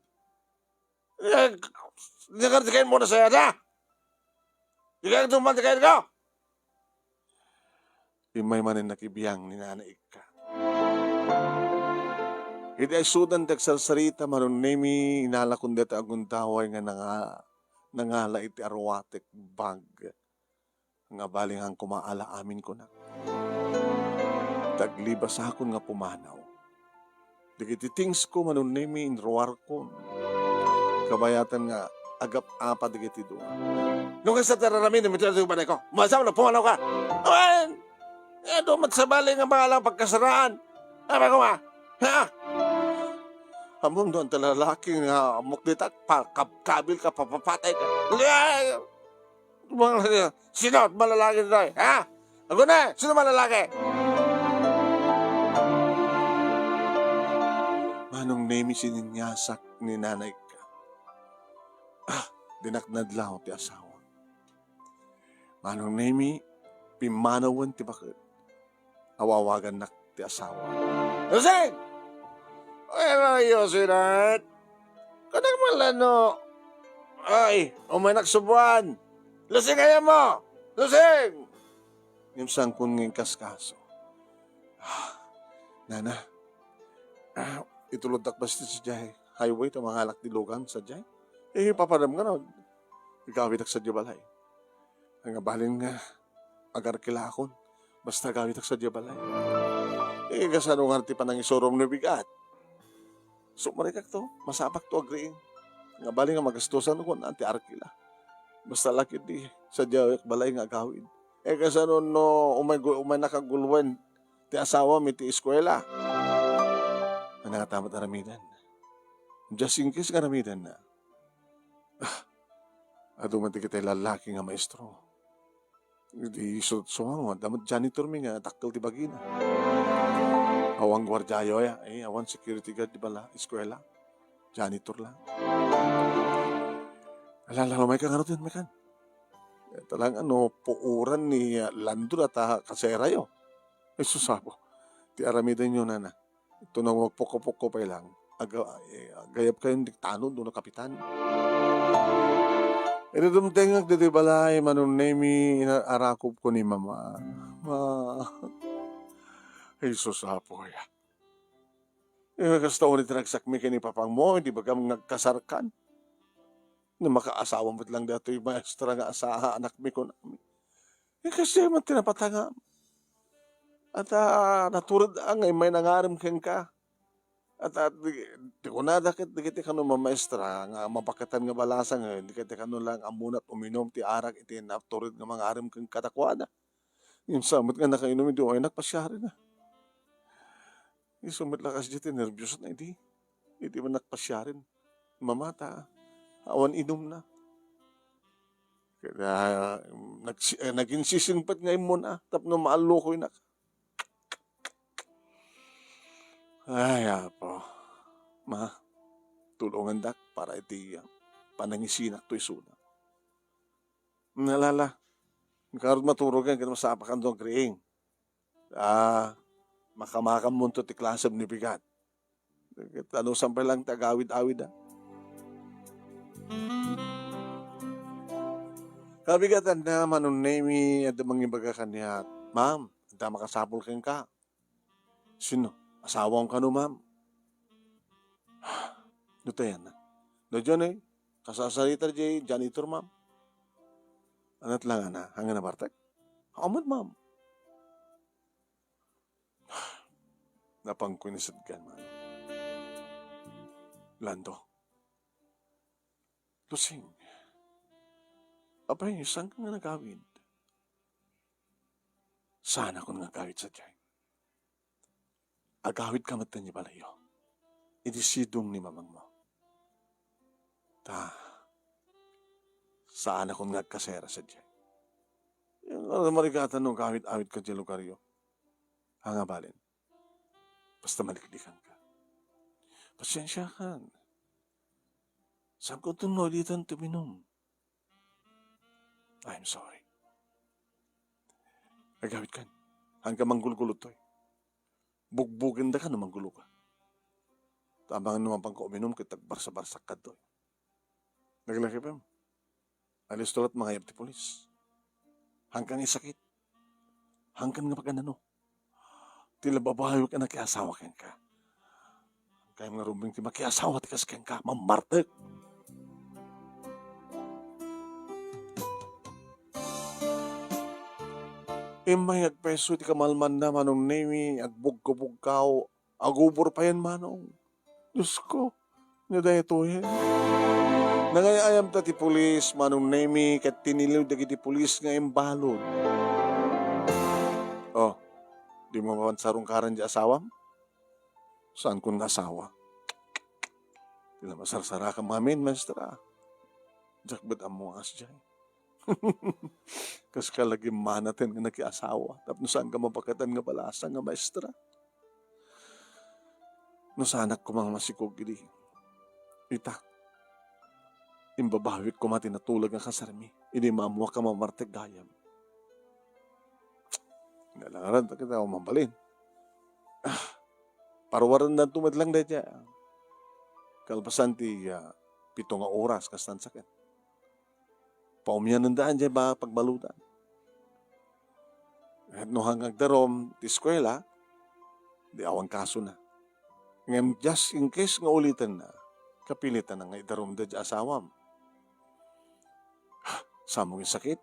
Nakatikain mo na saya na! Ikaw tumatikain ko! Imay manin nakibiyang ni nanay ka. Iti ay sudan tagsarsarita maron nemi inala kundeta aguntaway nga nangala iti arwatek bag. Nga baling ang kumaala amin ko na. Taglibas akon nga pumanaw. Digiti things ko manunemi in ruwar ko. Kabayatan nga agap apa digiti doon. Nung kasi sa teraramin, namitira sa banay ko. Masama na pumanaw ka. Awan! Edo matsabali nga pangalang pagkasaraan. Apa ko ma? Ha? Amon doon talalaki nga mukditak kabil ka papapatay ka. Sino malalaki nito? Ha? Ako na! Sino malalaki? Manong nemi sininyasak ni nanay ka. Dinaknadlaw ti asawa. Manong nemi pimanawan ti bakit. Awawagan nak ti asawa. Lusing! Ay, Yosinat! Kanang malano. Ay, umanak subuan. Lusing kaya mo! Lusing! Yung sangkon ng kaskaso. Nana, itulod takbas ti si Jai. Highway, tamangalak di lugan sa Jai. Papadam nga na, gawit ak sa balay. Ang balin nga, agar kilakon, basta gawit ak sa balay. Kasano nga ti panang isorom na bigat. So, marikak to, masapak to agriing. Nga balin nga magastusan ko na ti arkila. Basta lakit di, sa balay nga gawin. Kasano no, umay nakagulwen, ti asawa mi ti eskwela. Ang nakatamat aramidan. Just in case karamidan na. Aduman ti kita'y lalaki nga maestro. Di so damot janitor mi nga takkel ti bagina. Awang gwardiyayo ya, awan security guard di bala, eskwela. Janitor lang. Alala, may kang ano din, may kan. Talang puuran ni Landro at kasera yo. Susabo. Ti aramidan yun na. Ito na poko-poko pa lang. Gayap kayong diktano doon na kapitan. Dumtengag di balay manunemi arakop ko ni mama. Jesus apo ya. Kasta ulit nagsakmi kay ni papang mo, hindi ba kang nagkasarkan? Na makaasawa mo't lang dato yung maestra nga sa anak mi ko namin. Kasi man tinapatanga. At naturad ang may nangarim keng ka. At di ko na dakit ka no mamaestra nga mapakatan nga balasang di ka no lang amunat uminom ti arak iti naturid nga mga arim keng katakwada. Yung samot nga nakainom iti ay nakpasyari na. Yung sumit lakas dito nervyos na iti. Iti man nakpasyarin. Mamata. Awan inom na. Kaya naging sisingpat ngayon mo na. Tapno maalukoy na. Ay, apo. Ma, tulungan dak para iti panangisinak to isuna. Nalala, karod maturog yan, kaya masapakan doon kriing. Makamakam mo to ti klasab ni bigat. Ano sampay lang tagawid-awid Kabigatan na manunemi at mga ibaga kanya. Ma'am, anta makasapol kang ka. Sino? Asawang ka no, ma'am. Duta yan na. Doon kasasalita janitor, ma'am. Anat lang na, hanggang na bartek. Amad, ma'am. Napangkunisad ka, ma'am. Lando. Lusing. Apay, saan ka nga nagawid? Sana kung nagawid sa dyan. Agawid ka matan niya balayo. Idisidong ni mamang mo. Saan akong nagkasera sa dyan. Yung marigatan nung gawid-awid ka dyan lugaryo. Hangabalin. Basta maliklikan ka. Pasensya ka. Saan ko tunod dito ang tuminom? I'm sorry. Agawid ka. Hanggang manggulgulot to. Bugbugin da ka naman gulo ka. Tamang naman pang kauminom kitag barsa-barsak ka doon. Naglaki pa mo. Alis tulad mga yapti polis. Hanggang isakit. Hanggang nga pagkanano. Tila babahayo ka na kiasawa ken ka. Kaya mga rumbing ti makiasawa ti kas ken ka. Mamartek. May agpeso ti kamalman na manong nemi, agbog-bugkaw, agubor pa yan manong. Diyos ko, nada ito yan. Nangayayam ta ti pulis, manong nemi, kat tiniliw dagi ti pulis nga imbalod. Oh, di mo mapansarong karan di asawam? Saan kong asawa? Tila masarsara ka mamin, maestra. Jakbat amo as dyan. Kas ka lagi manatin nga nakiasawa. Tapos saan ka mapakatan nga balasa nga maestra. No sanak ko mga masikog gili. Ita. Imbabawik ko mati natulag nga kasarmi. Ini mamuha ka mamarteg gayam. Nalangaran ta kita umambalin. Parwaran na tumadlang na dya. Kalpasan ti 7 nga oras kastan sakit. Paumiyan ng daan dyan ba pagbalutan. At no hanggang darom, ti eskwela, di awang kaso na. Ngayon, just in case nga ulitan na, kapilitan na nga idarom da asawam. Sa mong sakit,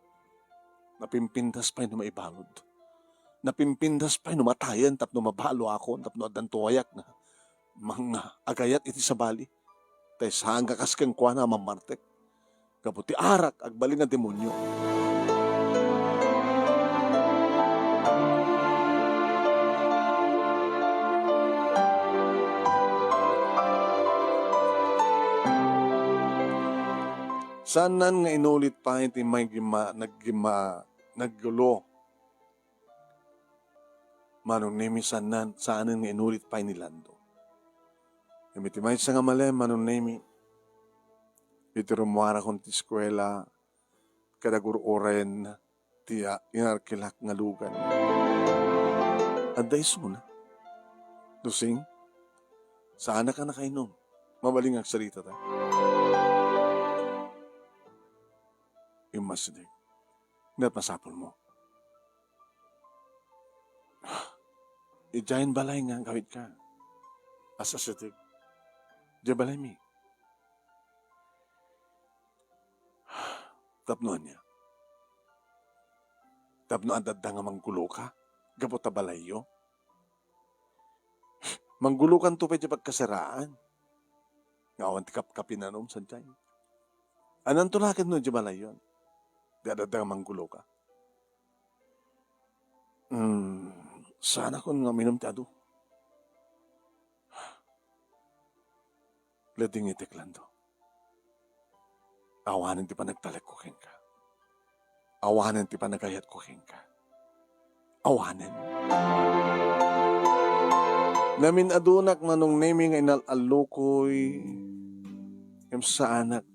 napimpindas pa'y na maibalod. Napimpindas pa'y numatayan tapno mabalo ako tapno adan tuwayak na mga agayat iti sa bali. Tay saan kakas kang kuha na mamartek. Kaputi arak agbaling nga demonyo. Sanan nga inulit pa iti may naggulo. Manong nemi saanan nga inulit pa ni Lando. Iti may sa nga mali, manong nemi, iti rumuara kong ti eskwela, kadaguro-oren, ti inarkilak nga lugan. Aday suna. Dusing, saan ka nakainom? Mabaling ang salita ta. Imasidig. Nga't masapol mo. Ijayan balay nga gawit ka. Asasidig. Diya balay mi. Tapnoan niya. Tapnoan dadda nga manggulo ka. Gabot ta balay yo. Manggulo kan to pwede pagkasaraan. Ngawan ti kapinanom sa dyan. Anong tulakin no diya balay yon? Dadda nga manggulo ka. Sana ko nga minom ti adu. Lading itik Lando. Awanan ti pa nagtalek ko ka. Awanan ti pa nagayat ko ka. Awanan. Namin adunak manong naming inalukoy yung sa anak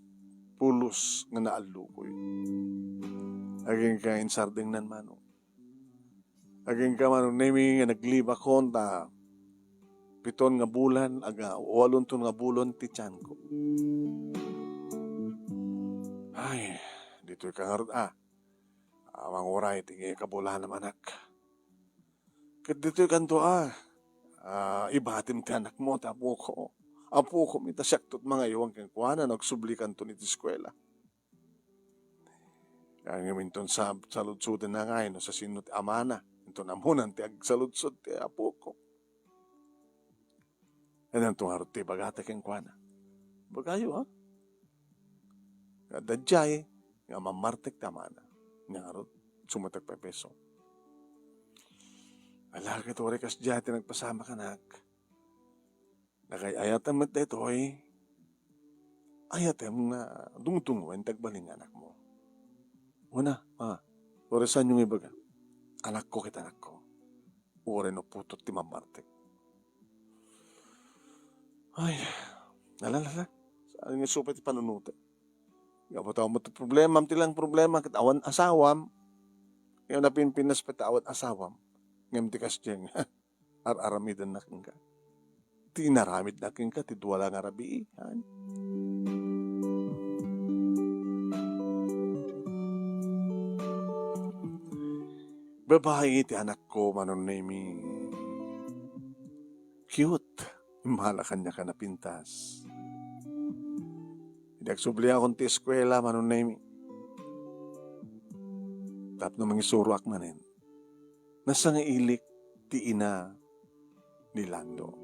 pulos nga naalukoy. Aging ka insarding nan manong. Aging ka manong naming nga nagliba konta 7 nga bulan, 8 nga bulan ti tiyan ko. Ay, dito ka nga rin, amang oray, tingi kabulahan ng anak. Kat dito ka to, ibatim ti anak mo, apo ko, mitasyak to't mga iwang kang kuhanan, nagsublikan to niti eskwela. Kaya nga minton sa saludsudan na nga, no, sa sinot amana, ito namunan ti agsaludsud ti apo ko. Yan ang tungarot ti bagata kang kuhana. Bagayo, ha? Dadjay, nga mamartek tamana. Nga harot, sumatak pa peso. Alakit ori kas diyati nagpasama ka nak. Nakayayatan mo dito ayatem na dumutunguin tagbaling anak mo. Una, oresan yung ibaga. Anak ko kita anak ko. Ore no putot ti mamartek. Ay, nalalala. Saan nga supet ti panunuta. Kapataw mo ito problema, tilang problema, katawan asawam, yung napinpinas patawan asawam, ngayon ti kasyeng, aramidan na ka. Ti naramid na ka, ti duwala nga rabi, Babae ti anak ko, manon name, cute, mahala kanya ka na pintas. Nagsubli akong ti eskwela, manon name. Tapno mangisuruak manin. Nasa nga ilik ti ina ni Lando.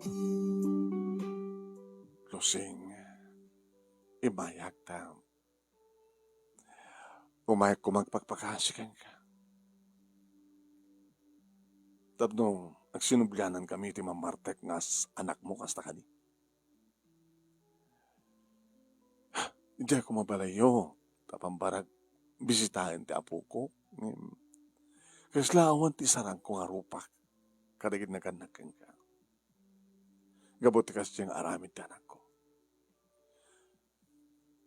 Lusing, imayag ta. Umayag ko magpagpakasikan ka. Tapno, nagsinublianan kami ti mamartek ngas anak mo kasta ka di. Hindi ako mabalayo. Tapambarag, bisitahin ti apo ko. Kasi lawan ti sarang ko nga rupak. Kadagid na kanakin ka. Gabot ti kasi yung aramid ti anak ko.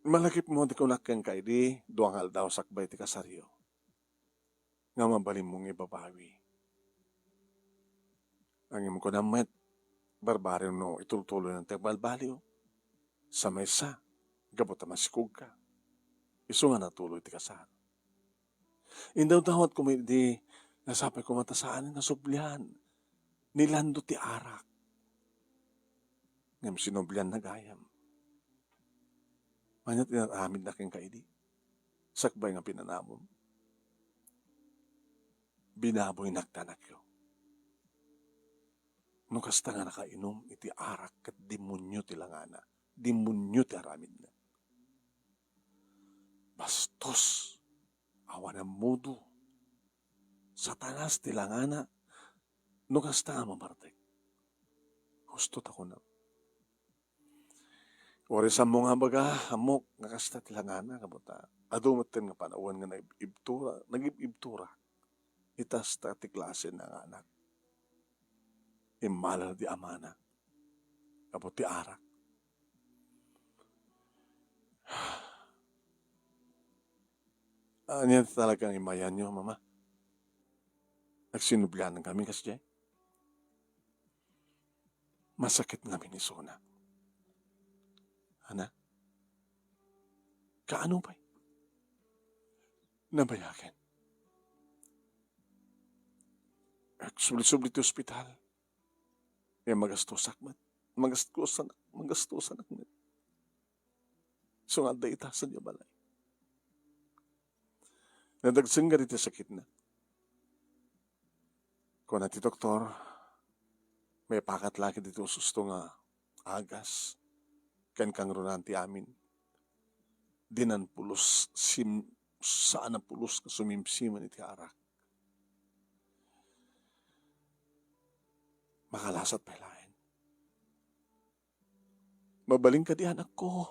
Malakip mo di ko nakin ka, di duangal daw sakbay ti kasaryo. Nga mabalim mong ibabawi. Ang imo ko naman, barbaryo no itultuloy ng tagbalbaliw. Sa mesa. Gabot na masikog ka. Iso nga natuloy ti kasar. Indaw dawat ko may di nasapay ko matasaan na sublihan. Nilando ti arak. Ngam sinublihan na gayam. Manyat inaramid na king kaidi. Sakbay nga pinanamon. Binaboy nagtanakyo. No kasta nga nakainom, iti arak kat demonyo ti langana. Demonyo ti aramid na. Bastos. Awan ang mudo. Satanas ti langana. No kasta nga mamartek. Gusto ako na. Orisan mo nga baga, amok, nga kasta ti langana. Kabuta. Adumatin nga panawan nga nag-ibtura. Itas ta ti klase ng anak. Imalal di amana. Kabuti arak. Yan talagang imayan nyo, mama. Nagsinublanan kami kasi masakit namin ni Sona. Ana? Kaano ba? Nabayakin. Sulit-sulit ti ospital. Kaya magastusak man. Magastusan akmat. So nga da itasan niya balay. Nadagsang nga dito sakit na. Kung ti doktor, may pakat laki dito susto nga agas. Kan kang runanti amin. Dinan pulos, saan ang pulos ka sumimsiman iti arak. Makalasat pa ilahin. Mabaling ka di anak ko.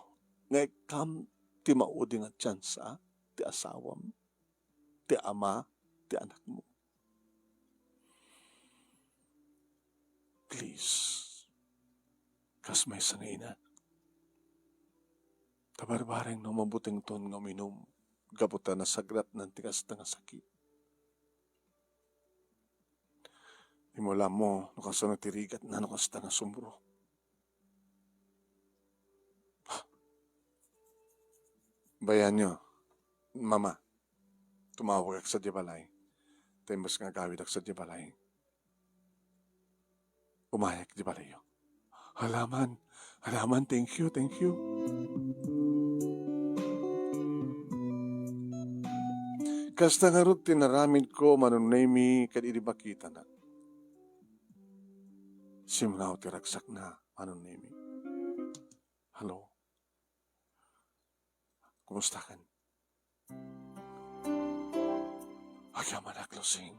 Ngay kam ti mauding at tsansa, ti asawam, ti ama, ti anak mo. Please, kas may sangina. Tabarbareng no mabuting ton nga minum, gabuta na sagrat ng tigas na sakit. Imula mo, nukaso na tirigat na nukasta na sumbro. Bayan nyo, mama, tumawag ak sa dibalay. Tembas nga gawid ak sa dibalay. Umayak dibalay yo. Halaman, thank you. Kasta nga rin tinaramid ko manunaymi kadidibakita na. Simnaw tiragsak na manunaymi. Hello? Kumusta kan? Agyaman Losing.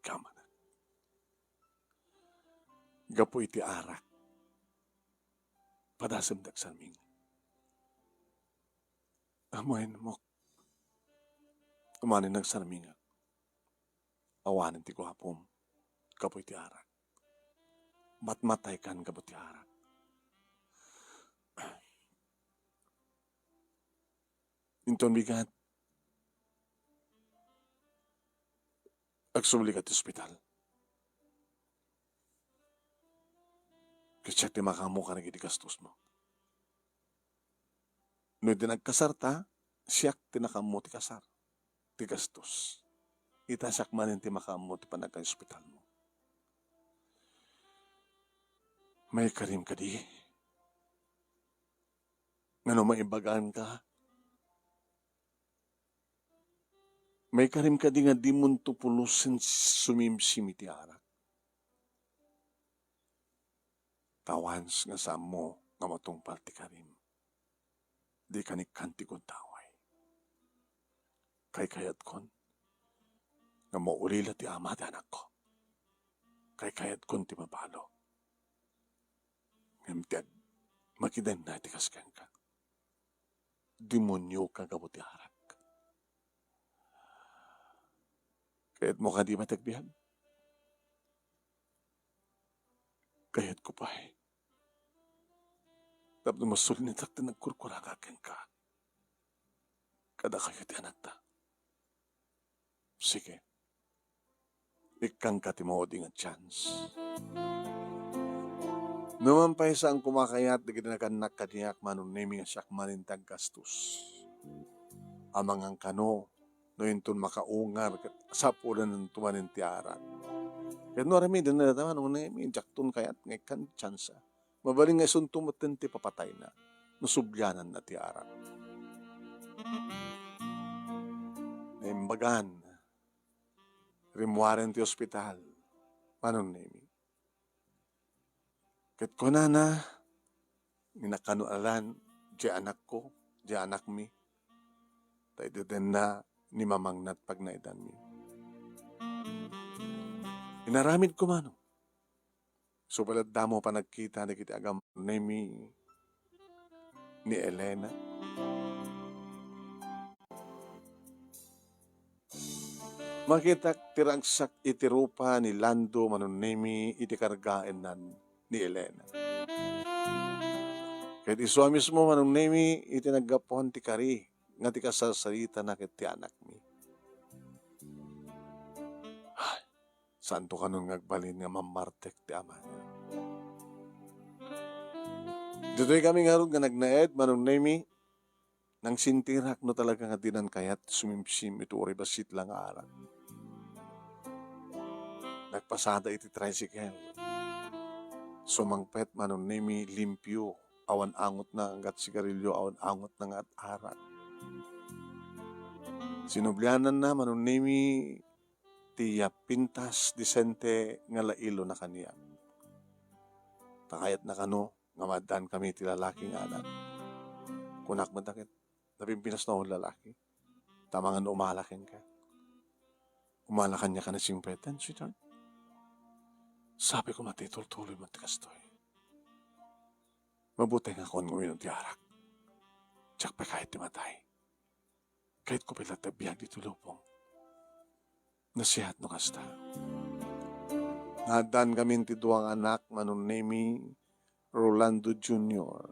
Kamanak. Gapo iti arak. Padasam dagsaming. Amoyin mo. Umanin nagsarming. Awanin ti kuhapom. Gapo iti arak. Matmatay kan gapo iti arak. Inton bigat. Agsumuli ka ti ospital. Kaya ti makamu ka naging gastos mo. No di nagkasarta, siyak ti nakamu ti kasar. Ti gastos. Itasak manin ti makamu ti panagka-ospital mo. May karim ka di. Ngano maibagaan ka. May karim ka di nga di mo tupulusin sumimsim iti arak. Tawans nga sa mo nga matungpal ti karim. Di ka ni kanti kong taway. Kayat kon nga maulila ti ama ti anak ko. Kayat kon ti mabalo. Ngamtiyag makidan na ti kaskan ka. Demonyo ka gabuti arak. Kayat mo ka di matagbihan? Kayat ko pa eh. Tapos masulnit at nagkurkurakakin ka. Kada kayo ti anak ta. Sige. Ikang ka ti mauding at chance. Naman pa isa ang kumakayat na ginaganak kaniyak manunimi nga siyak manintag gastos. Amang ang kano no yun makaungar sa pulan ng tumanin ti arak. Kaya no rami din na naman nung nami jaktun kayat ngay kan tsansa. Mabaling nga isun tumatin ti papatay na. Nasubyanan na ti arak. Naimbagan, rimuaren ti ospital, manon nemi. Ket ko na minakanualan, di anak ko, di anak mi, tayo din na ni mamangnat pag naidan mi. Inaramid ko mano. So balad damo pa nagkita na kita agam nemi ni Elena. Makita tiragsak itirupa ni Lando manunemi iti kargaen nan ni Elena. Kahit iswa mismo manunemi iti naggapuhan ti kari nga ti kasasarita na ket ti anak mi. Ay, santo kanon ngagbalin nga mamartek ti ama niya. Dito'y kami nga ron nga nagnaed manunemi nang sintirak no talaga nga dinan kayat sumimsim ito ori basit lang aral. Nagpasada iti tricycle. Sumangpet manunemi limpyo. Awan angot na hanggat sigarilyo, awan angot na nga at arat. Sinublianan na manunemi tiya pintas disente nga lailo na kaniya. Takayat na kano, nga madan kami ti lalaking anak. Kunak madakit, napimpinas na akong lalaki. Tamangan umalakin ka. Umalakan niya ka na singpetan, sweetheart. Sabi ko matitol-tuloy mo ti kastoy. Mabuti nga kung uminom ti arak. Tsak pa kahit ti matay. Kahit ko pila tabiyag di tulupong. Nasihat no kasta. Nadan kami ti duwang anak manunemi Rolando Jr.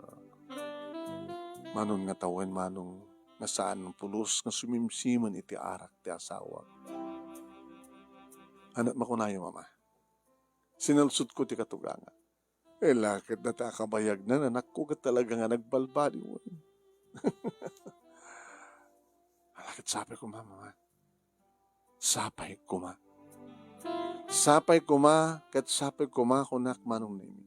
Manon nga tawen manong nga saan ng pulos nga sumimsiman iti arak ti asawa. Anak makunayo mama. Sinalsut ko ti katuganga. Lakit na takabayag na anak ko ka talaga nga nagbalbali mo. Lakit sabi ko mama. Sapay ko ma. Sapay ko ma, kat sapay ko ma kunak manong nemi.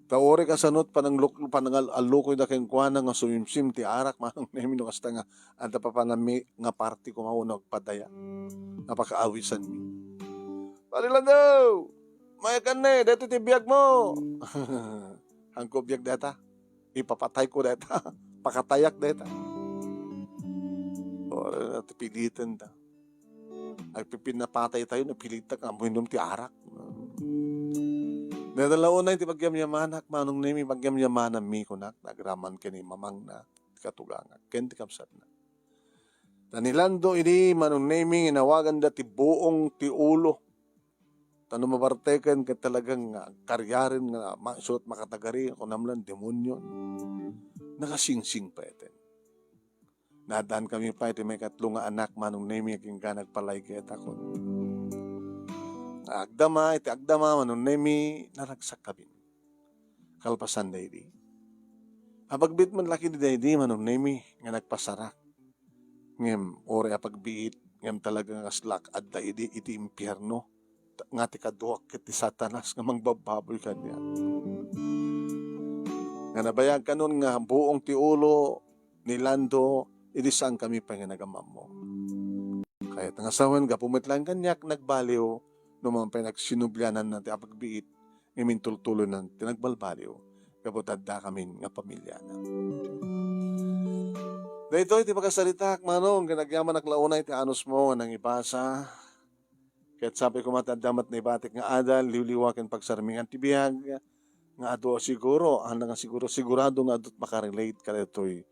Taori ka sanot panangal alukoy na keng kuana nga sumimsim ti arak manong nemi no kasta nga anta pa panami nga party ko maunag padaya. Napakaawisan mi. Palilando! May kanne, dito ti biyag mo. Hangko biyag data. Ipapatay ko data. Pakatayak data. O, pilitan da. Ay pipinapatay tayo, napilitan ka. Minom ti arak. Nadalaon na ti pagyamyamanak. Manong nemi pagyamyamanan mi kunak. Nagraman ka ni mamang na katuganga. Ken ti kapsat na. Tanilando ini manong nemi inawagan da ti buong ti ulo. Tano mabarteken ka talagang karyarin nga suot makatagari ako namlan demonyo. Nakasingsing pa ito. Nadaan kami pa ito may katlong anak manong nemi aking ka nagpalayget ako. Agdama manong nemi naragsak kabin. Kalpasan daydi. Apagbit man laki di daydi manong nemi nga nagpasarak. Ngem ore apagbiit ngem talagang aslak adda iti impyerno. Nga ti kaduak ket ti satanas nga mangbababoy kanya. Nga nabayag kanon nga buong ti ulo ni Lando, idisang kami pa nga nagamam mo. Kaya tangasawan ka pumitlang kanyak nagbaliw, naman pa nagsinubyanan na ti apagbiit, ngamin tultuloy na tinagbalbaliw, kaputadda kami nga pamilya na. Dahito iti pagkasalitak manong, ganagyaman naklaunay ti anos mo nga nang ibasa, kaya't sabi ko matadamat na ibatik nga adal, liwliwakin pagsarmingan ti biyag, nga ato siguro, nga sigurado nga ato makarelate ka ito'y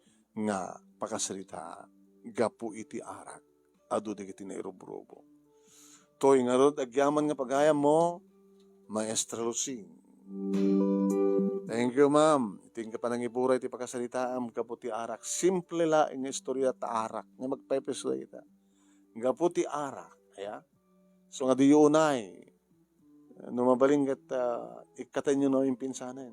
nga pakasalita, gapu iti arak, ado di kiti na irubrubo. To'y nga rod, agyaman nga pagayam mo, Maestra Lucing. Thank you, ma'am. Iting ka pa nang iburay iti pakasalita, gapu ti arak. Simple la nga istorya ta arak, nga magpepeso kita. Gapu ti arak, kaya? So nga di yunay, numabaling kat ikatan nyo na yung pinsanan.